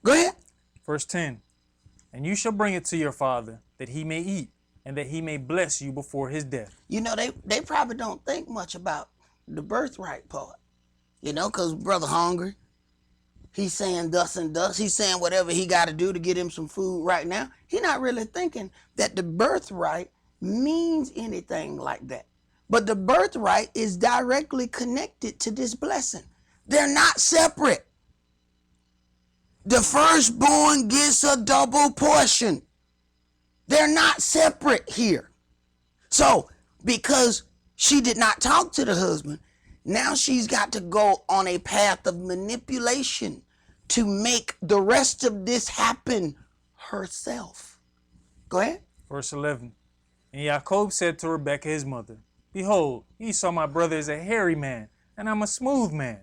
Go ahead. Verse 10, and you shall bring it to your father, that he may eat, and that he may bless you before his death. You know, they probably don't think much about the birthright part. You know, because brother hungry. He's saying thus and thus. He's saying whatever he got to do to get him some food right now. He's not really thinking that the birthright means anything like that. But the birthright is directly connected to this blessing. They're not separate. The firstborn gets a double portion. They're not separate here. So, because she did not talk to the husband, now she's got to go on a path of manipulation to make the rest of this happen herself. Go ahead. Verse 11, and Jacob said to Rebekah his mother, behold, Esau my brother is a hairy man, and I'm a smooth man.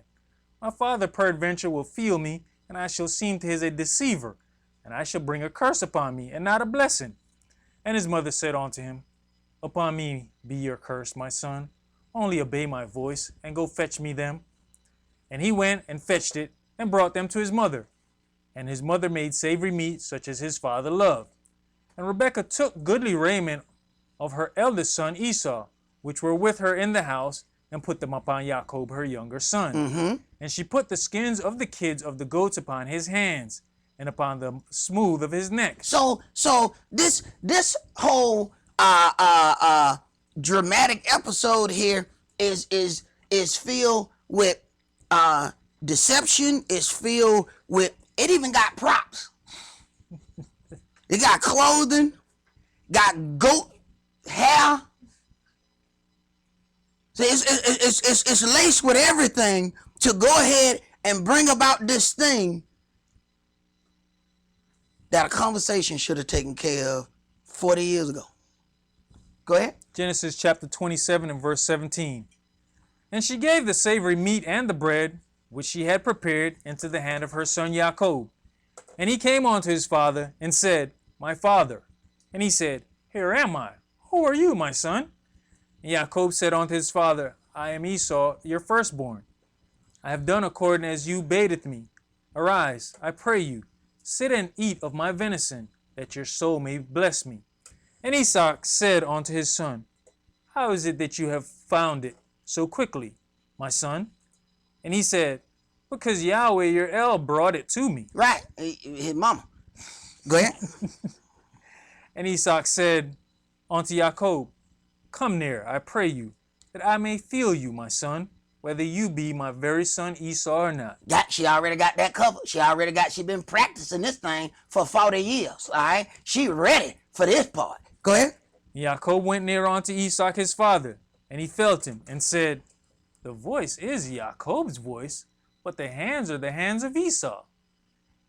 My father peradventure will feel me, and I shall seem to his a deceiver, and I shall bring a curse upon me, and not a blessing. And his mother said unto him, upon me be your curse, my son. Only obey my voice, and go fetch me them. And he went and fetched it, and brought them to his mother. And his mother made savory meat, such as his father loved. And Rebekah took goodly raiment of her eldest son Esau, which were with her in the house, and put them upon Jacob her younger son. And she put the skins of the kids of the goats upon his hands, and upon the smooth of his neck. So this whole dramatic episode here is filled with deception. Is filled with, it even got props. It got clothing, got goat hair. So it's laced with everything to go ahead and bring about this thing that a conversation should have taken care of 40 years ago. Go ahead. Genesis chapter 27 and verse 17. And she gave the savory meat and the bread, which she had prepared, into the hand of her son Jacob. And he came unto his father and said, my father. And he said, here am I. Who are you, my son? And Jacob said unto his father, I am Esau, your firstborn. I have done according as you badeth me. Arise, I pray you, sit and eat of my venison, that your soul may bless me. And Esau said unto his son, how is it that you have found it so quickly, my son? And he said, because Yahweh your El brought it to me. Right, his mama. Go ahead. And Esau said unto Jacob, come near, I pray you, that I may feel you, my son, whether you be my very son Esau or not. She already got that covered. She been practicing this thing for 40 years, all right? She ready for this part. Go ahead. Jacob went near unto Esau his father, and he felt him, and said, the voice is Jacob's voice, but the hands are the hands of Esau.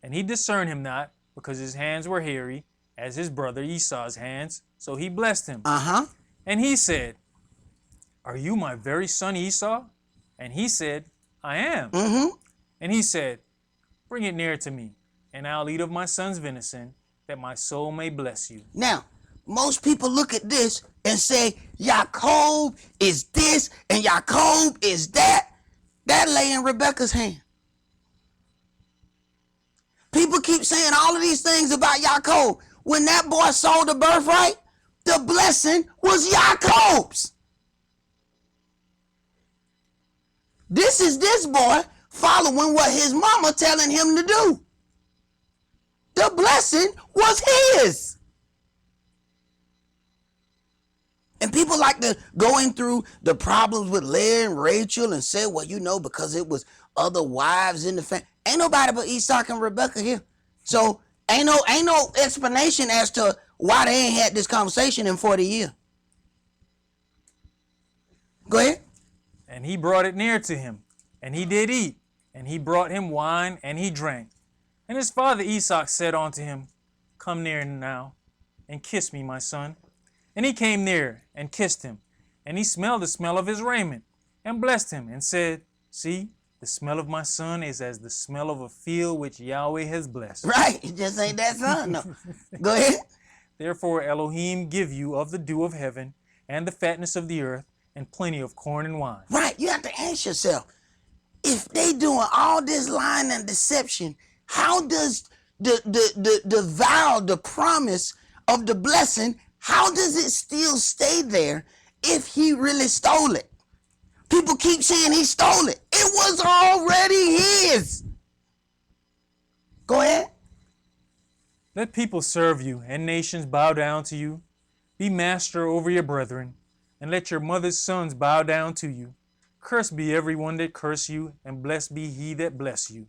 And he discerned him not, because his hands were hairy, as his brother Esau's hands, so he blessed him. And he said, are you my very son Esau? And he said, I am. And he said, bring it near to me, and I'll eat of my son's venison, that my soul may bless you. Now, most people look at this and say, Jacob is this and Jacob is that. That lay in Rebekah's hand. People keep saying all of these things about Jacob. When that boy sold the birthright, the blessing was Jacob's. This is this boy following what his mama telling him to do. The blessing was his. And people like to go in through the problems with Leah and Rachel and say, well, you know, because it was other wives in the family. Ain't nobody but Esau and Rebekah here. So ain't no explanation as to why they ain't had this conversation in 40 years. Go ahead. And he brought it near to him, and he did eat, and he brought him wine, and he drank. And his father Esau said unto him, come near now, and kiss me, my son. And he came near, and kissed him. And he smelled the smell of his raiment, and blessed him, and said, see, the smell of my son is as the smell of a field which Yahweh has blessed. Right, it just ain't that son, no. Go ahead. Therefore Elohim give you of the dew of heaven, and the fatness of the earth, and plenty of corn and wine. Right. You have to ask yourself, if they doing all this lying and deception, how does the vow, the promise of the blessing, how does it still stay there if he really stole it? People keep saying he stole it. It was already his. Go ahead. Let people serve you, and nations bow down to you. Be master over your brethren, and let your mother's sons bow down to you. Cursed be everyone that curse you, and blessed be he that bless you.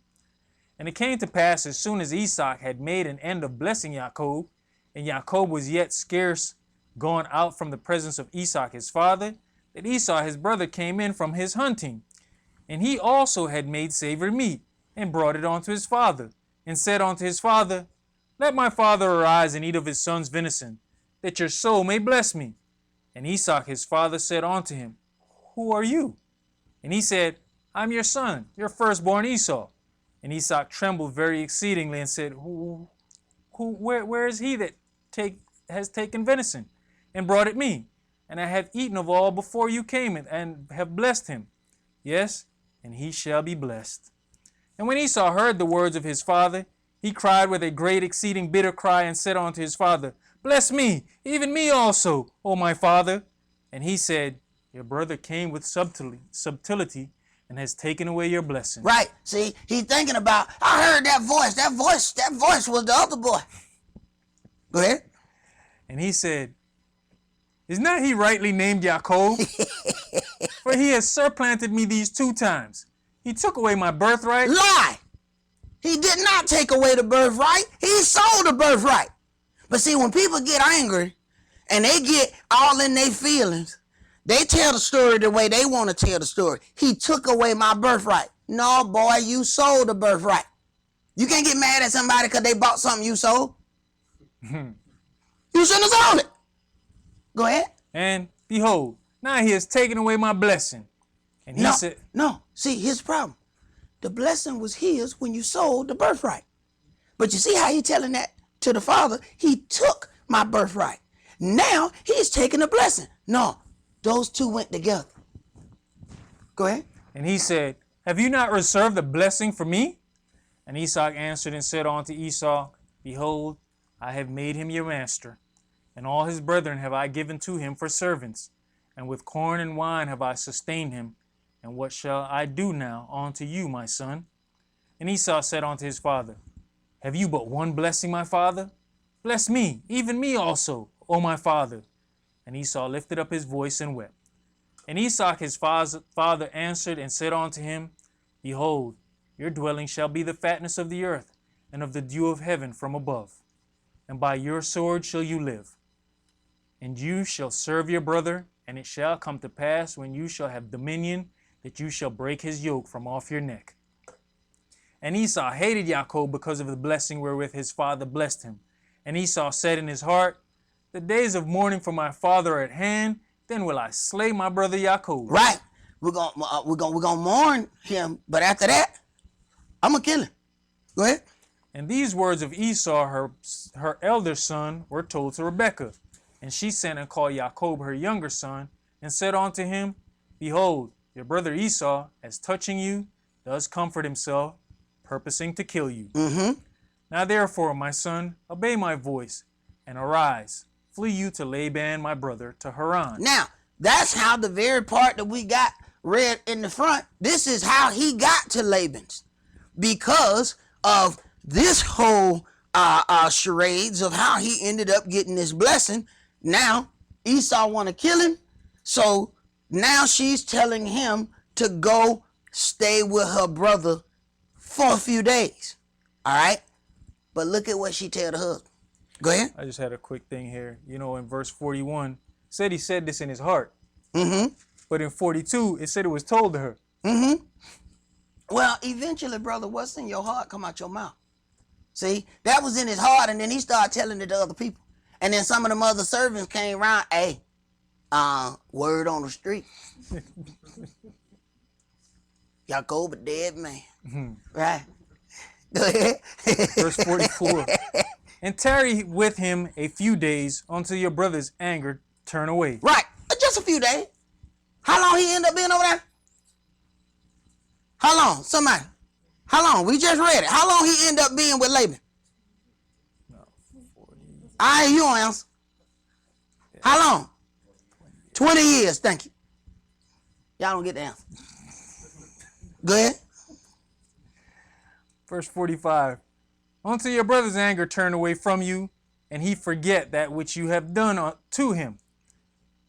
And it came to pass, as soon as Esau had made an end of blessing Jacob, and Jacob was yet scarce gone out from the presence of Esau his father, that Esau his brother came in from his hunting. And he also had made savory meat, and brought it unto his father, and said unto his father, Let my father arise and eat of his son's venison, that your soul may bless me. And Esau his father said unto him, Who are you? And he said, I am your son, your firstborn Esau. And Esau trembled very exceedingly, and said, Where is he that has taken venison, and brought it me? And I have eaten of all before you came, and have blessed him. Yes, and he shall be blessed. And when Esau heard the words of his father, he cried with a great exceeding bitter cry, and said unto his father, Bless me, even me also, O my father. And he said, Your brother came with subtlety, and has taken away your blessing. Right. See, he's thinking about, I heard that voice. That voice was the other boy. Go ahead. And he said, Is not he rightly named Jacob? For he has supplanted me these 2 times. He took away my birthright. Lie. He did not take away the birthright. He sold the birthright. But see, when people get angry and they get all in their feelings, they tell the story the way they want to tell the story. He took away my birthright. No, boy, you sold the birthright. You can't get mad at somebody because they bought something you sold. You shouldn't have sold it. Go ahead. And behold, now he has taken away my blessing. And he said, No, see, here's the problem. The blessing was his when you sold the birthright. But you see how he's telling that to the father? He took my birthright. Now he's taking the blessing. No, those two went together. Go ahead. And he said, Have you not reserved the blessing for me? And Esau answered and said unto Esau, Behold, I have made him your master, and all his brethren have I given to him for servants, and with corn and wine have I sustained him. And what shall I do now unto you, my son? And Esau said unto his father, Have you but one blessing, my father? Bless me, even me also, O my father. And Esau lifted up his voice and wept. And Esau his father answered and said unto him, Behold, your dwelling shall be the fatness of the earth, and of the dew of heaven from above. And by your sword shall you live. And you shall serve your brother, and it shall come to pass when you shall have dominion, that you shall break his yoke from off your neck. And Esau hated Jacob because of the blessing wherewith his father blessed him. And Esau said in his heart, The days of mourning for my father are at hand, then will I slay my brother Jacob. Right. We're gonna mourn him, but after that, I'm gonna kill him. Go ahead. And these words of Esau, her elder son, were told to Rebekah. And she sent and called Jacob her younger son, and said unto him, Behold, your brother Esau, as touching you, does comfort himself, purposing to kill you. Now therefore, my son, obey my voice, and arise, flee you to Laban my brother, to Haran. Now, that's how the very part that we got read in the front, this is how he got to Laban's. Because of this whole charades of how he ended up getting this blessing. Now, Esau want to kill him, so now she's telling him to go stay with her brother for a few days. All right? But look at what she tell the husband. Go ahead. I just had a quick thing here. You know, in verse 41, said he said this in his heart. But in 42, it said it was told to her. Well, eventually, brother, what's in your heart come out your mouth. See, that was in his heart, and then he started telling it to other people. And then some of them other servants came around, hey, word on the street. Jacob a dead man. Right. Go ahead. Verse 44. And tarry with him a few days until your brother's anger turn away. Right. just a few days. How long he end up being over there? How long? Somebody. How long? We just read it. How long he end up being with Laban? No, 40. I hear you on answer. How long? 20 years. Thank you. Y'all don't get the answer. Go ahead. Verse 45. Until your brother's anger turn away from you, and he forget that which you have done to him.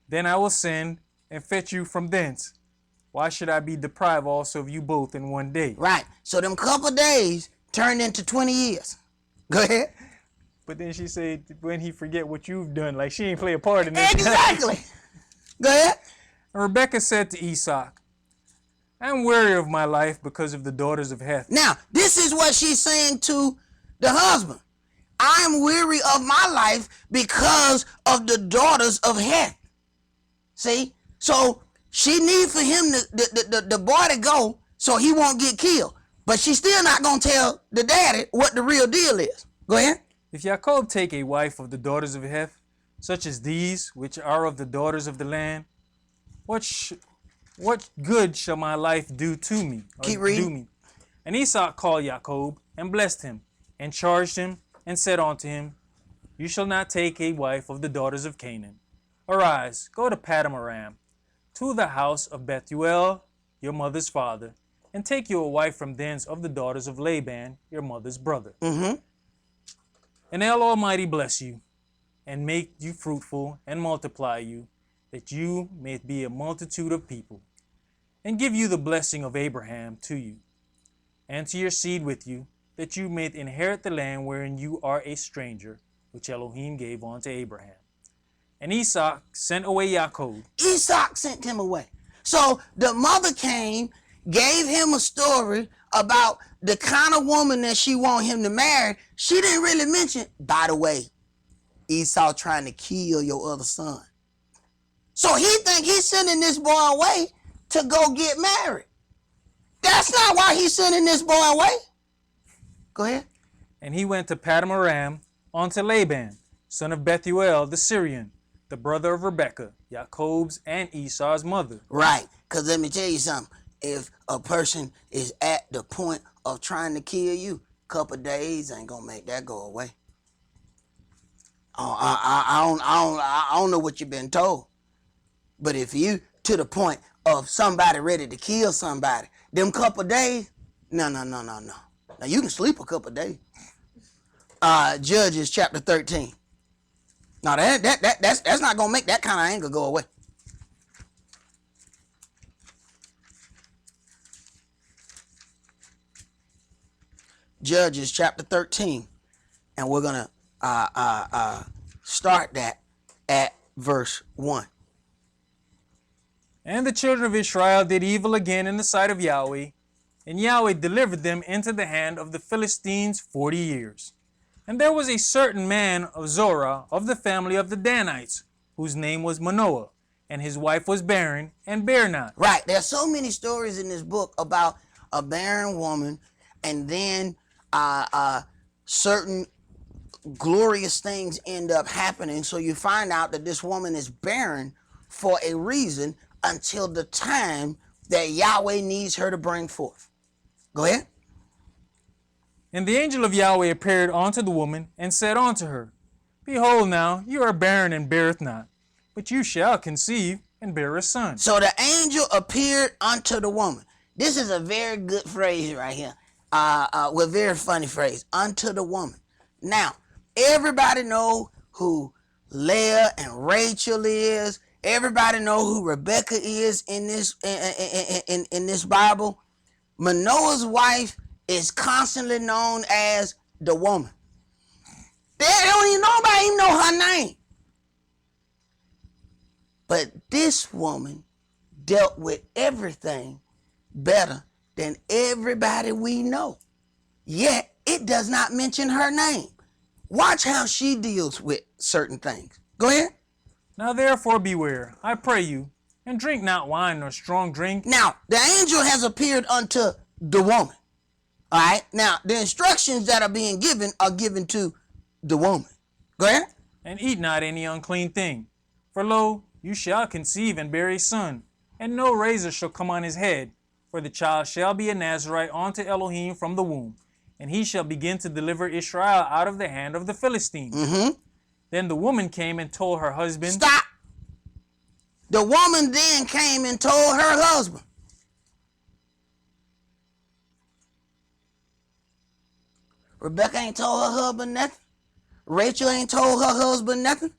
Then I will send and fetch you from thence. Why should I be deprived also of you both in one day? Right. So them couple days turned into 20 years. Go ahead. But then she said, when he forget what you've done, like she ain't play a part in this. Exactly. Go ahead. And Rebekah said to Esau, I am weary of my life because of the daughters of Heth. Now, this is what she's saying to the husband. I am weary of my life because of the daughters of Heth. See? So she need for him, the boy, to go so he won't get killed. But she's still not going to tell the daddy what the real deal is. Go ahead. If Jacob take a wife of the daughters of Heth, such as these, which are of the daughters of the land, what good shall my life do to me? Keep reading. Do me? And Esau called Jacob and blessed him, and charged him, and said unto him, You shall not take a wife of the daughters of Canaan. Arise, go to Paddan Aram, to the house of Bethuel, your mother's father, and take you a wife from thence of the daughters of Laban, your mother's brother. Mm-hmm. And El Almighty bless you, and make you fruitful, and multiply you, that you may be a multitude of people, and give you the blessing of Abraham to you, and to your seed with you, that you may inherit the land wherein you are a stranger, which Elohim gave unto Abraham. And Esau sent away Jacob. Esau sent him away. So the mother came, gave him a story about the kind of woman that she want him to marry. She didn't really mention, by the way, Esau trying to kill your other son. So he think he's sending this boy away to go get married. That's not why he's sending this boy away. Go ahead. And he went to Paddan Aram unto Laban, son of Bethuel the Syrian, the brother of Rebekah, Jacob's and Esau's mother. Right. Because let me tell you something. If a person is at the point of trying to kill you, a couple days ain't going to make that go away. I don't know what you've been told. But if you to the point of somebody ready to kill somebody, them couple days, no. Now you can sleep a couple days. Judges chapter 13. Now that's not gonna make that kind of anger go away. Judges chapter 13, and we're gonna start that at verse 1. And the children of Israel did evil again in the sight of Yahweh, and Yahweh delivered them into the hand of the Philistines 40 years. And there was a certain man of Zorah of the family of the Danites, whose name was Manoah, and his wife was barren, and bare not. Right. There's so many stories in this book about a barren woman, and then certain glorious things end up happening. So you find out that this woman is barren for a reason until the time that Yahweh needs her to bring forth. Go ahead. And the angel of Yahweh appeared unto the woman, and said unto her, Behold now, you are barren and beareth not, but you shall conceive and bear a son. So the angel appeared unto the woman. This is a very good phrase right here. Well, very funny phrase. Unto the woman. Now, everybody know who Leah and Rachel is. Everybody know who Rebecca is in this in this Bible. Manoah's wife is constantly known as the woman. Nobody even know her name. But this woman dealt with everything better than everybody we know. Yet it does not mention her name. Watch how she deals with certain things. Go ahead. Now therefore beware, I pray you, and drink not wine nor strong drink. Now, the angel has appeared unto the woman. All right. Now, the instructions that are being given are given to the woman. Go ahead. And eat not any unclean thing. For lo, you shall conceive and bear a son, and no razor shall come on his head, for the child shall be a Nazarite unto Elohim from the womb, and he shall begin to deliver Israel out of the hand of the Philistines. Then the woman came and told her husband. Stop. The woman then came and told her husband. Rebecca ain't told her husband nothing. Rachel ain't told her husband nothing.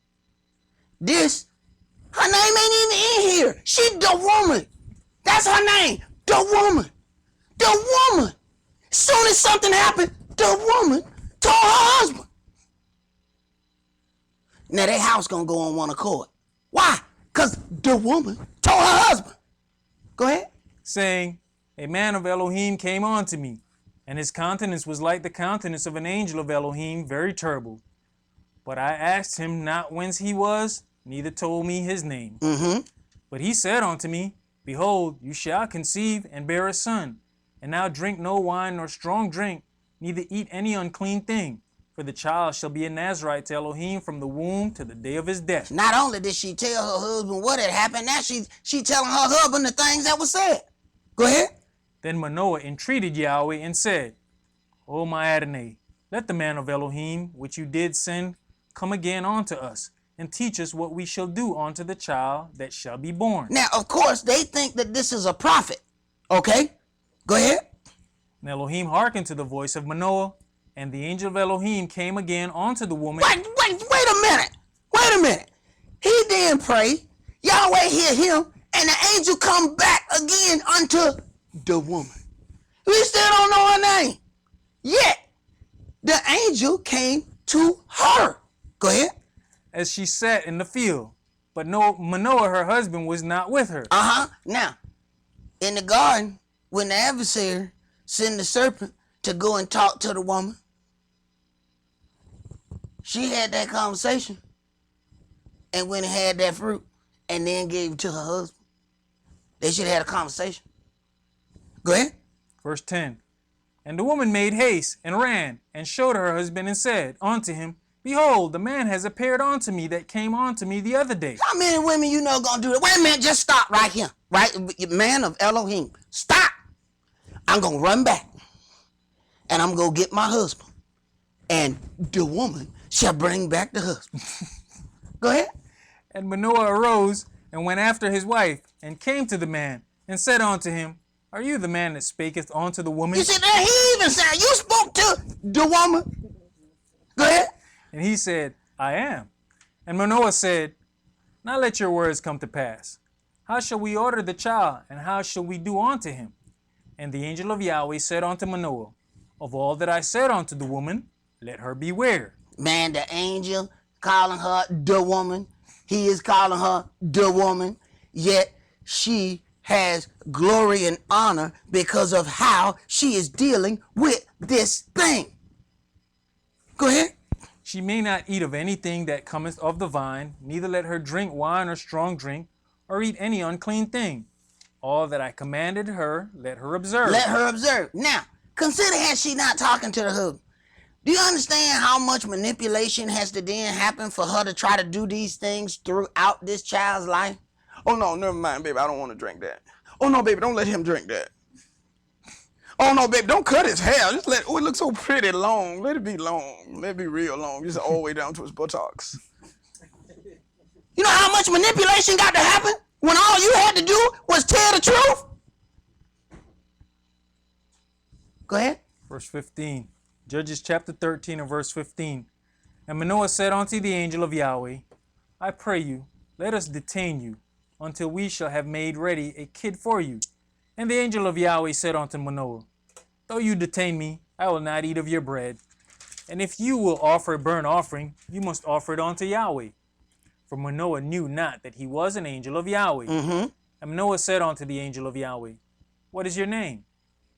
Her name ain't even in here. She the woman. That's her name. The woman. The woman. As soon as something happened, the woman told her husband. Now their house gonna go on one accord. Why? Because the woman told her husband. Go ahead. Saying, a man of Elohim came unto me, and his countenance was like the countenance of an angel of Elohim, very terrible. But I asked him not whence he was, neither told me his name. But he said unto me, behold, you shall conceive and bear a son, and now drink no wine nor strong drink, neither eat any unclean thing, for the child shall be a Nazarite to Elohim from the womb to the day of his death. Not only did she tell her husband what had happened, now she telling her husband the things that were said. Go ahead. Then Manoah entreated Yahweh and said, O my Adonai, let the man of Elohim, which you did send, come again unto us, and teach us what we shall do unto the child that shall be born. Now, of course, they think that this is a prophet. Okay? Go ahead. And Elohim hearkened to the voice of Manoah, and the angel of Elohim came again unto the woman. Wait a minute. Wait a minute. He then prayed. Yahweh hear him, and the angel come back again unto the woman. We still don't know her name. Yet, the angel came to her. Go ahead. As she sat in the field. But Manoah, her husband, was not with her. Now, in the garden, when the adversary sent the serpent to go and talk to the woman, she had that conversation and went and had that fruit and then gave it to her husband. They should have had a conversation. Go ahead. Verse 10. And the woman made haste and ran and showed her husband and said unto him, behold, the man has appeared unto me that came unto me the other day. How many women you know gonna do that? Wait a minute, just stop right here. Right? Man of Elohim. Stop. I'm gonna run back and I'm gonna get my husband. And the woman shall bring back the husband. Go ahead. And Manoah arose and went after his wife and came to the man and said unto him, are you the man that spaketh unto the woman? You see, he even said, you spoke to the woman. Go ahead. And he said, I am. And Manoah said, now let your words come to pass. How shall we order the child, and how shall we do unto him? And the angel of Yahweh said unto Manoah, of all that I said unto the woman, let her beware. Man, the angel calling her the woman. He is calling her the woman. Yet she has glory and honor because of how she is dealing with this thing. Go ahead. She may not eat of anything that cometh of the vine, neither let her drink wine or strong drink, or eat any unclean thing. All that I commanded her, let her observe. Let her observe. Now, consider, has she not talking to the husband? Do you understand how much manipulation has to then happen for her to try to do these things throughout this child's life? Oh, no, never mind, baby. I don't want to drink that. Oh, no, baby, don't let him drink that. Oh, no, baby, don't cut his hair. Just it looks so pretty long. Let it be long. Let it be real long. Just all the way down to his buttocks. You know how much manipulation got to happen when all you had to do was tell the truth? Go ahead. Verse 15. Judges chapter 13 and verse 15. And Manoah said unto the angel of Yahweh, I pray you, let us detain you until we shall have made ready a kid for you. And the angel of Yahweh said unto Manoah, though you detain me, I will not eat of your bread. And if you will offer a burnt offering, you must offer it unto Yahweh. For Manoah knew not that he was an angel of Yahweh. And Manoah said unto the angel of Yahweh, what is your name?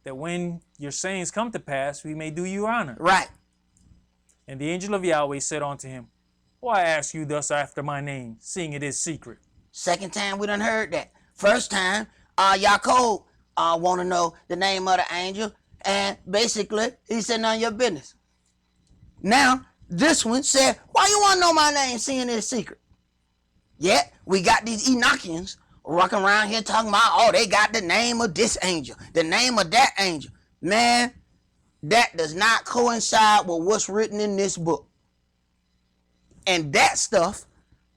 That when your sayings come to pass, we may do you honor. Right. And the angel of Yahweh said unto him, why ask you thus after my name, seeing it is secret? Second time we done heard that. First time, Yaakov want to know the name of the angel, and basically he said none of your business. Now this one said, why you want to know my name, seeing it's secret? Yet we got these Enochians walking around here talking about, oh, they got the name of this angel, the name of that angel. Man, that does not coincide with what's written in this book. And that stuff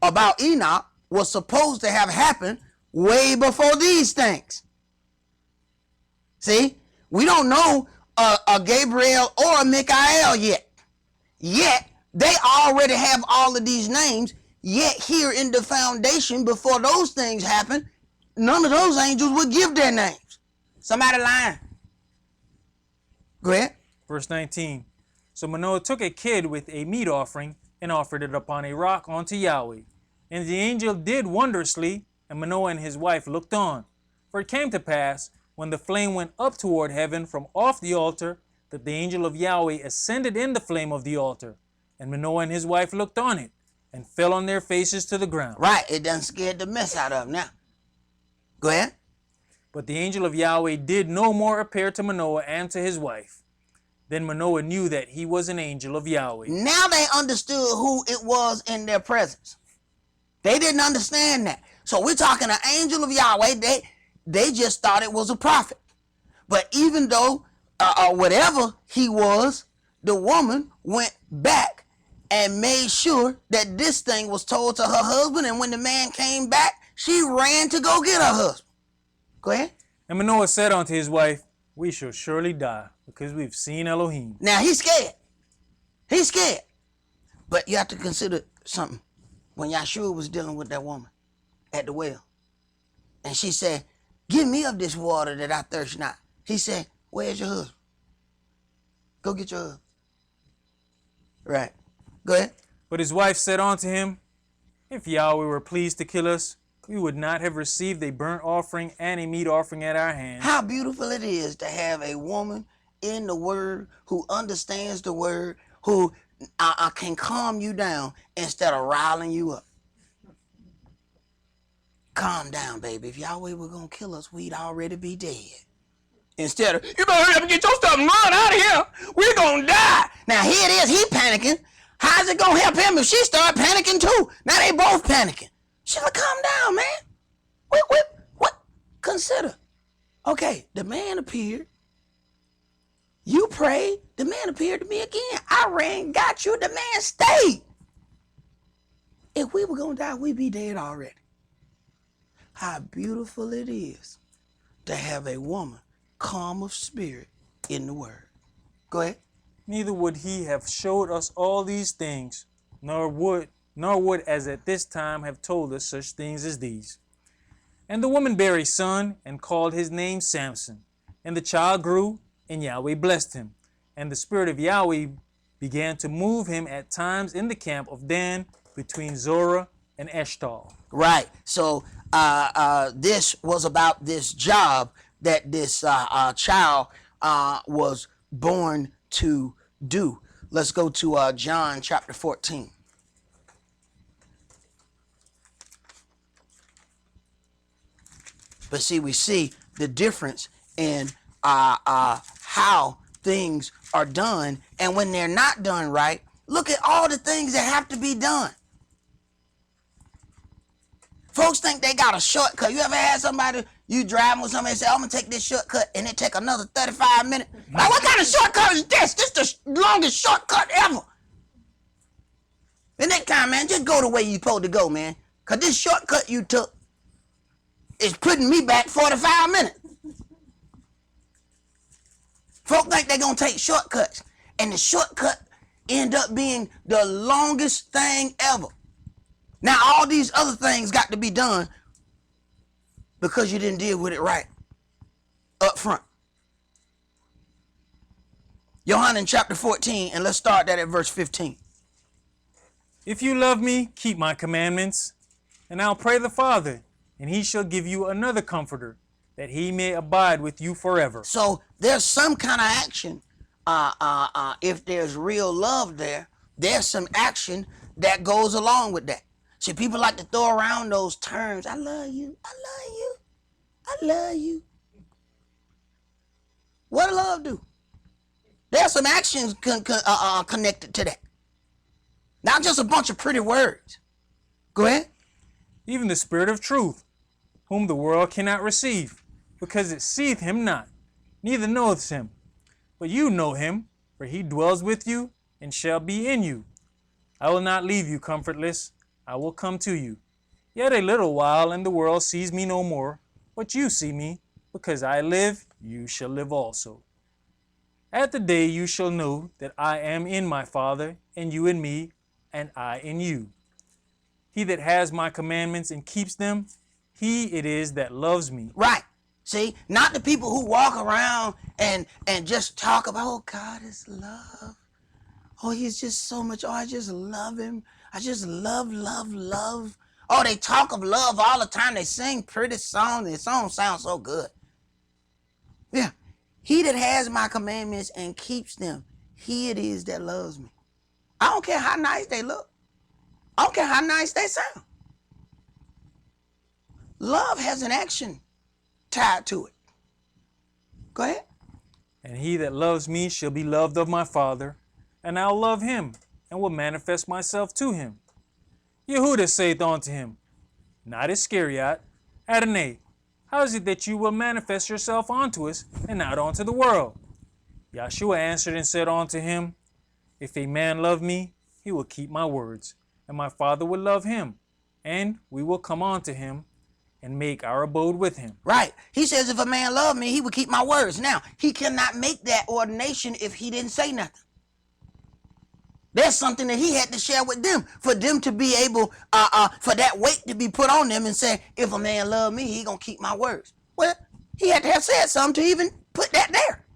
about Enoch was supposed to have happened way before these things. See, we don't know a Gabriel or a Michael yet. Yet, they already have all of these names. Yet, here in the foundation, before those things happen, none of those angels would give their names. Somebody lying. Go ahead. Verse 19. So Manoah took a kid with a meat offering and offered it upon a rock unto Yahweh. And the angel did wondrously, and Manoah and his wife looked on. For it came to pass, when the flame went up toward heaven from off the altar, that the angel of Yahweh ascended in the flame of the altar. And Manoah and his wife looked on it, and fell on their faces to the ground. Right, it done scared the mess out of them now. Go ahead. But the angel of Yahweh did no more appear to Manoah and to his wife. Then Manoah knew that he was an angel of Yahweh. Now they understood who it was in their presence. They didn't understand that. So we're talking an angel of Yahweh. They just thought it was a prophet. But even though whatever he was, the woman went back and made sure that this thing was told to her husband. And when the man came back, she ran to go get her husband. Go ahead. And Manoah said unto his wife, we shall surely die, because we've seen Elohim. Now he's scared. He's scared. But you have to consider something. When Yahshua was dealing with that woman at the well, and she said, give me of this water that I thirst not. He said, where's your husband? Go get your husband. Right. Go ahead. But his wife said unto him, if Yahweh were pleased to kill us, we would not have received a burnt offering and a meat offering at our hands. How beautiful it is to have a woman in the word who understands the word, who can calm you down instead of riling you up. Calm down, baby. If Yahweh were going to kill us, we'd already be dead. Instead of, you better hurry up and get your stuff and run out of here. We're going to die. Now, here it is. He panicking. How's it going to help him if she start panicking too? Now they both panicking. She's like, calm down, man. What? Consider. Okay, the man appeared. You prayed. The man appeared to me again. I ran, got you. The man stayed. If we were going to die, we'd be dead already. How beautiful it is to have a woman calm of spirit in the word. Go ahead. Neither would he have showed us all these things, nor would as at this time have told us such things as these. And the woman bare a son, and called his name Samson. And the child grew, and Yahweh blessed him. And the spirit of Yahweh began to move him at times in the camp of Dan, between Zorah and Eshtal. Right. So this was about this job that this child was born to do. Let's go to John chapter 14. But see, we see the difference in how things are done. And when they're not done right, look at all the things that have to be done. Folks think they got a shortcut. You ever had somebody, you driving with somebody and say, I'm going to take this shortcut, and it take another 35 minutes? Like, what kind of shortcut is this? This is the longest shortcut ever. The next time, man, just go the way you're supposed to go, man. Because this shortcut you took is putting me back 45 minutes. Folks think they're going to take shortcuts, and the shortcut end up being the longest thing ever. Now, all these other things got to be done because you didn't deal with it right up front. Yohanan chapter 14, and let's start that at verse 15. If you love me, keep my commandments, and I'll pray the Father, and he shall give you another comforter, that he may abide with you forever. So there's some kind of action. If there's real love there, there's some action that goes along with that. See, people like to throw around those terms. I love you. I love you. I love you. What does love do? There's some actions connected to that. Not just a bunch of pretty words. Go ahead. even the Spirit of truth, whom the world cannot receive, because it seeth him not, neither knoweth him. But you know him, for he dwells with you and shall be in you. I will not leave you comfortless, I will come to you. Yet a little while, and the world sees me no more, but you see me, because I live, you shall live also. At the day you shall know that I am in my Father, and you in me, and I in you. He that has my commandments and keeps them, he it is that loves me. Right. See, not the people who walk around and just talk about, oh, God is love. Oh, he's just so much. Oh, I just love him. I just love, love, love. Oh, they talk of love all the time. They sing pretty songs. Their songs sound so good. Yeah. He that has my commandments and keeps them, he it is that loves me. I don't care how nice they look. I don't care how nice they sound. Love has an action tied to it. Go ahead. And he that loves me shall be loved of my Father, and I'll love him, and will manifest myself to him. Yehuda saith unto him, not Iscariot, Adonai, how is it that you will manifest yourself unto us, and not unto the world? Yahshua answered and said unto him, if a man love me, he will keep my words, and my Father will love him, and we will come unto him, and make our abode with him. Right. He says, if a man love me, he will keep my words. Now, he cannot make that ordination if he didn't say nothing. There's something that he had to share with them for them to be able, for that weight to be put on them and say, if a man love me, he gonna keep my words. Well, he had to have said something to even put that there.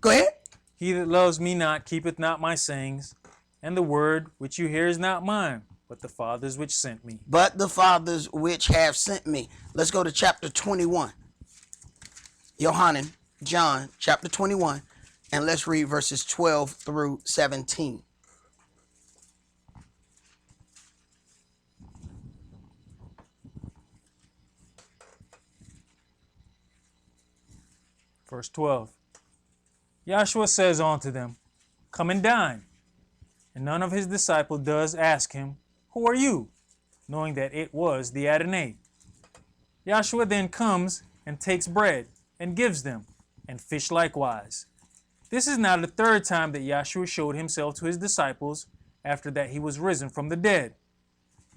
Go ahead. He that loves me not keepeth not my sayings, and the word which you hear is not mine, but the Father's which sent me. But the fathers which have sent me. Let's go to chapter 21. John, chapter 21, and let's read verses 12 through 17. Verse 12. Yahshua says unto them, come and dine. And none of his disciples does ask him, who are you? Knowing that it was the Adonai. Yahshua then comes and takes bread and gives them, and fish likewise. This is now the third time that Yahshua showed himself to his disciples after that he was risen from the dead.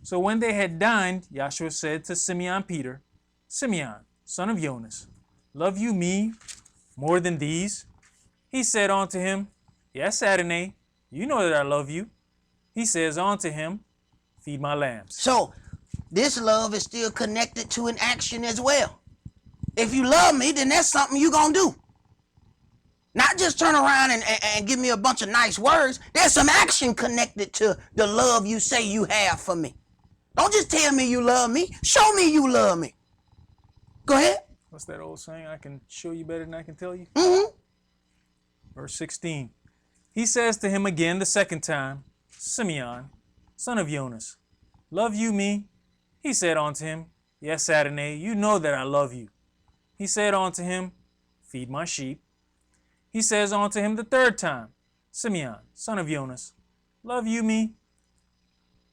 So when they had dined, Yahshua said to Simeon Peter, Simeon, son of Jonas, love you me more than these? He said unto him, yes, Adonai, you know that I love you. He says unto him, feed my lambs. So this love is still connected to an action as well. If you love me, then that's something you're going to do. Not just turn around and give me a bunch of nice words. There's some action connected to the love you say you have for me. Don't just tell me you love me. Show me you love me. Go ahead. What's that old saying? I can show you better than I can tell you. Mm-hmm. Verse 16. He says to him again the second time, Simeon, son of Jonas, love you me? He said unto him, yes, Adonai, you know that I love you. He said unto him, feed my sheep. He says unto him the third time, Simeon, son of Jonas, love you me?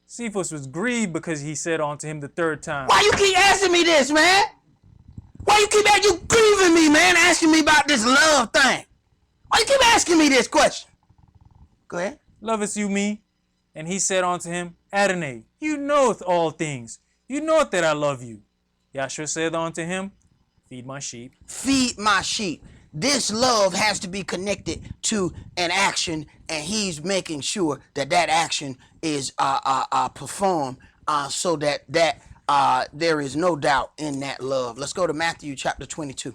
Cephas was grieved because he said unto him the third time. Why you keep asking me this, man? Why you keep you grieving me, man, asking me about this love thing? Why you keep asking me this question? Go ahead. Lovest you me? And he said unto him, Adonai, you knoweth all things. You knoweth that I love you. Yahshua said unto him, feed my sheep. Feed my sheep. This love has to be connected to an action, and he's making sure that that action is performed so that there is no doubt in that love. Let's go to Matthew chapter 22.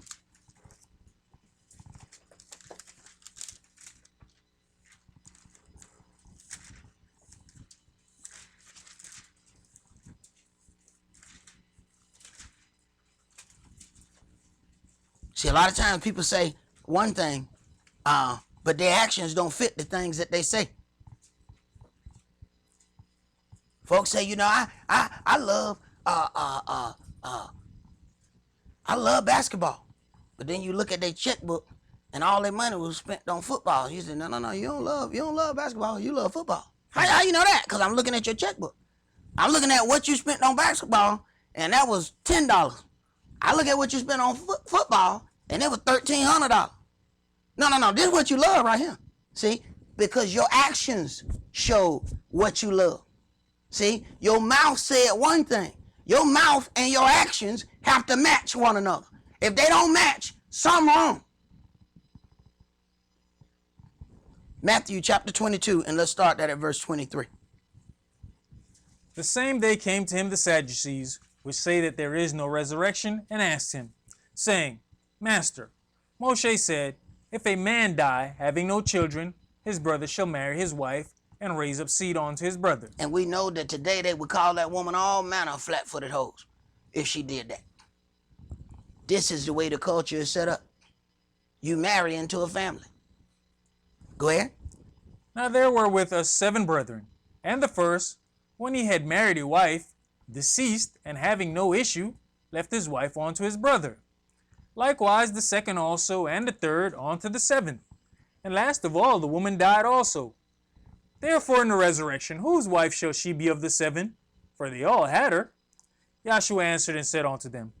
See, a lot of times people say one thing, but their actions don't fit the things that they say. Folks say, you know, I love basketball, but then you look at their checkbook and all their money was spent on football. You say, no, you don't love basketball, you love football. How you know that? Because I'm looking at your checkbook. I'm looking at what you spent on basketball, and that was $10. I look at what you spent on football, and it was $1,300. No. This is what you love right here. See, because your actions show what you love. See, your mouth said one thing. Your mouth and your actions have to match one another. If they don't match, something wrong. Matthew chapter 22, and let's start that at verse 23. The same day came to him the Sadducees, which say that there is no resurrection, and asked him, saying, Master, Moshe said, if a man die, having no children, his brother shall marry his wife, and raise up seed unto his brother. And we know that today they would call that woman all manner of flat-footed hoes if she did that. This is the way the culture is set up. You marry into a family. Go ahead. Now there were with us 7 brethren, and the first, when he had married a wife, deceased, and having no issue, left his wife unto his brother. Likewise the second also, and the third unto the 7th. And last of all the woman died also. Therefore in the resurrection, whose wife shall she be of the 7? For they all had her. Yahshua answered and said unto them,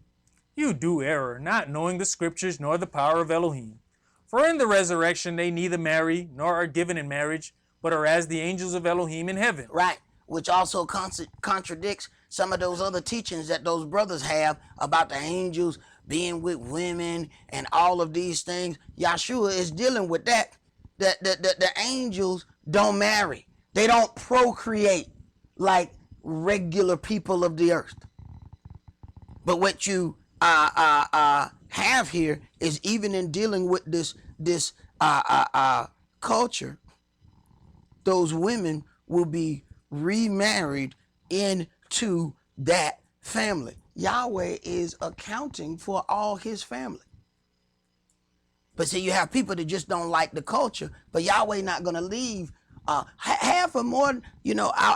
You do error, not knowing the scriptures nor the power of Elohim. For in the resurrection they neither marry nor are given in marriage, but are as the angels of Elohim in heaven. Right, which also contradicts some of those other teachings that those brothers have about the angels being with women and all of these things. Yahshua is dealing with that. The angels don't marry. They don't procreate like regular people of the earth. But what you have here is, even in dealing with this culture, those women will be remarried into that family. Yahweh is accounting for all his family. But see, you have people that just don't like the culture, but Yahweh not going to leave. Half or more,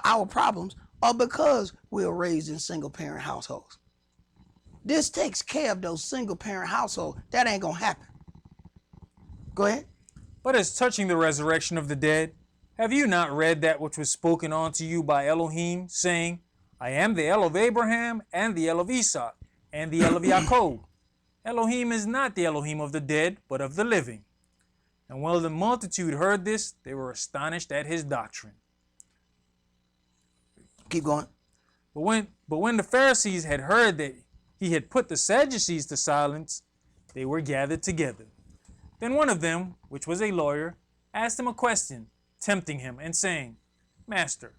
our problems are because we're raised in single parent households. This takes care of those single parent households. That ain't going to happen. Go ahead. But as touching the resurrection of the dead, have you not read that which was spoken unto you by Elohim, saying, I am the El of Abraham, and the El of Isaac, and the El of Yaakov. Elohim is not the Elohim of the dead, but of the living. And when the multitude heard this, they were astonished at his doctrine. Keep going. But when the Pharisees had heard that he had put the Sadducees to silence, they were gathered together. Then one of them, which was a lawyer, asked him a question, tempting him, and saying, Master,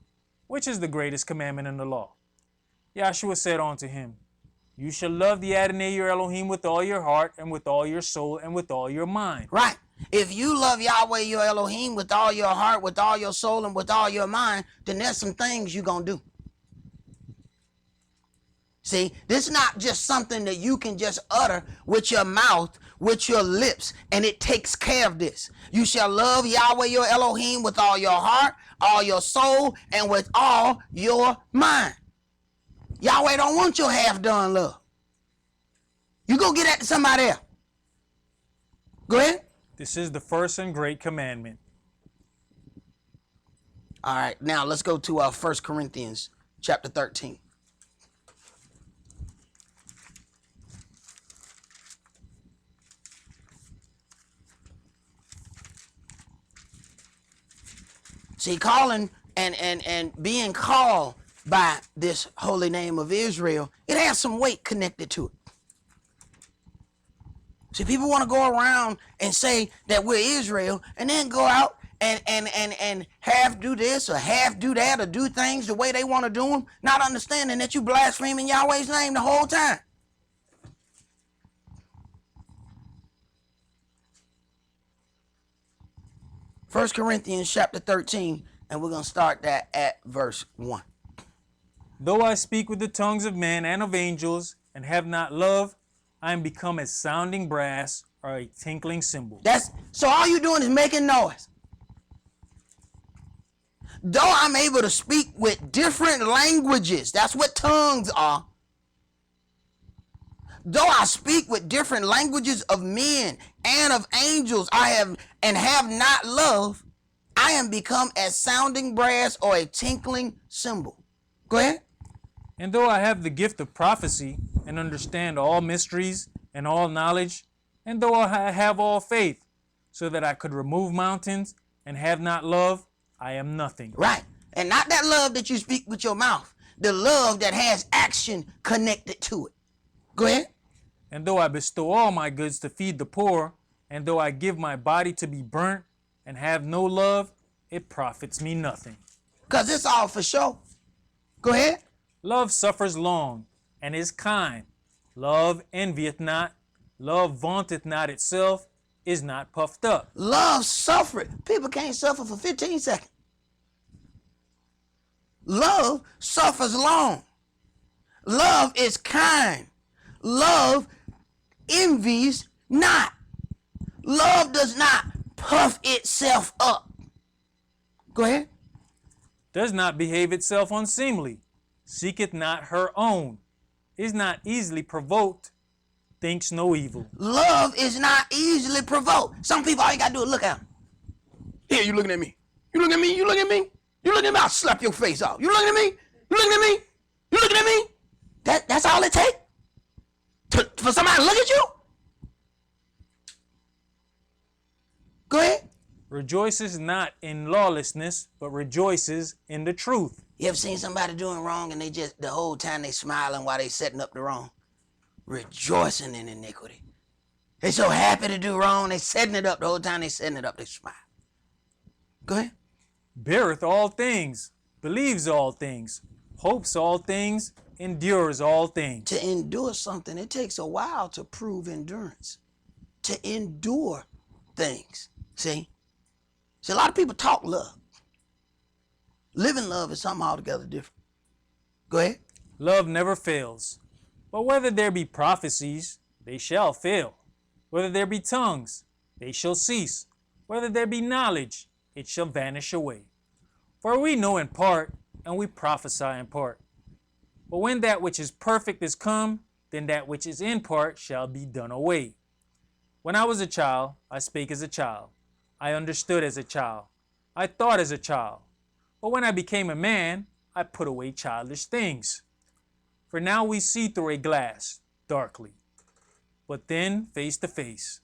which is the greatest commandment in the law? Yahshua said unto him, You shall love the Adonai your Elohim with all your heart, and with all your soul, and with all your mind. Right. If you love Yahweh your Elohim with all your heart, with all your soul, and with all your mind, then there's some things you're going to do. See, this is not just something that you can just utter with your mouth, with your lips, and it takes care of this. You shall love Yahweh your Elohim with all your heart, all your soul, and with all your mind. Yahweh don't want your half-done love. You go get that to somebody else. Go ahead. This is the first and great commandment. All right, now let's go to 1 Corinthians chapter 13. See, calling and being called by this holy name of Israel, it has some weight connected to it. See, people want to go around and say that we're Israel and then go out and half do this or half do that or do things the way they want to do them, not understanding that you blaspheming Yahweh's name the whole time. First Corinthians chapter 13, and we're going to start that at verse 1. Though I speak with the tongues of men and of angels, and have not love, I am become as sounding brass or a tinkling cymbal. So all you're doing is making noise. Though I'm able to speak with different languages, that's what tongues are. Though I speak with different languages of men and of angels, have not love, I am become as sounding brass or a tinkling cymbal. Go ahead. And though I have the gift of prophecy and understand all mysteries and all knowledge, and though I have all faith, so that I could remove mountains and have not love, I am nothing. Right. And not that love that you speak with your mouth, the love that has action connected to it. Go ahead. And though I bestow all my goods to feed the poor, and though I give my body to be burnt and have no love, it profits me nothing. Because it's all for show. Go ahead. Love suffers long and is kind. Love envieth not. Love vaunteth not itself, is not puffed up. Love suffereth. People can't suffer for 15 seconds. Love suffers long. Love is kind. Love envies not. Love does not puff itself up. Go ahead. Does not behave itself unseemly. Seeketh not her own. Is not easily provoked. Thinks no evil. Love is not easily provoked. Some people, all you got to do is look at them. Here, you looking at me. You looking at me? You looking at me? You looking at me? I'll slap your face off. You looking at me? You looking at me? You looking at me? That's all it takes? For somebody to look at you? Go ahead. Rejoices not in lawlessness, but rejoices in the truth. You ever seen somebody doing wrong and they just, the whole time they smiling while they setting up the wrong? Rejoicing in iniquity. They so happy to do wrong, they setting it up the whole time they setting it up, they smile. Go ahead. Beareth all things, believes all things, hopes all things, endures all things. To endure something, it takes a while to prove endurance. To endure things. See? A lot of people talk love. Living love is something altogether different. Go ahead. Love never fails. But whether there be prophecies, they shall fail. Whether there be tongues, they shall cease. Whether there be knowledge, it shall vanish away. For we know in part, and we prophesy in part. But when that which is perfect is come, then that which is in part shall be done away. When I was a child, I spake as a child. I understood as a child. I thought as a child. But when I became a man, I put away childish things. For now we see through a glass, darkly, but then face to face.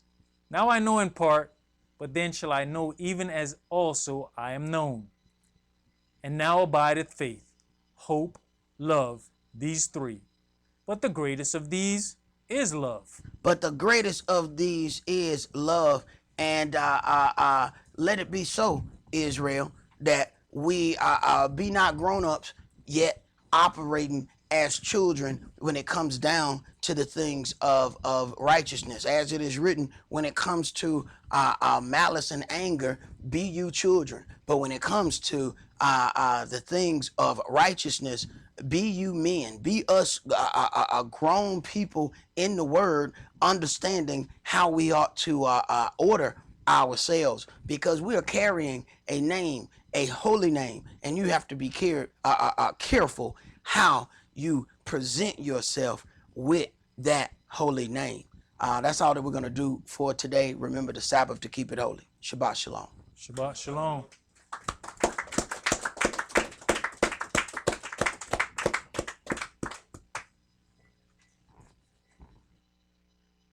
Now I know in part, but then shall I know even as also I am known. And now abideth faith, hope, love, these three. But the greatest of these is love. But the greatest of these is love. And let it be so, Israel, that we be not grown-ups, yet operating as children when it comes down to the things of righteousness. As it is written, when it comes to malice and anger, be you children. But when it comes to the things of righteousness, be you men. Be us grown people in the word, understanding how we ought to order ourselves, because we are carrying a name, a holy name, and you have to be careful how you present yourself with that holy name. That's all that we're going to do for today. Remember the Sabbath to keep it holy. Shabbat shalom. Shabbat shalom.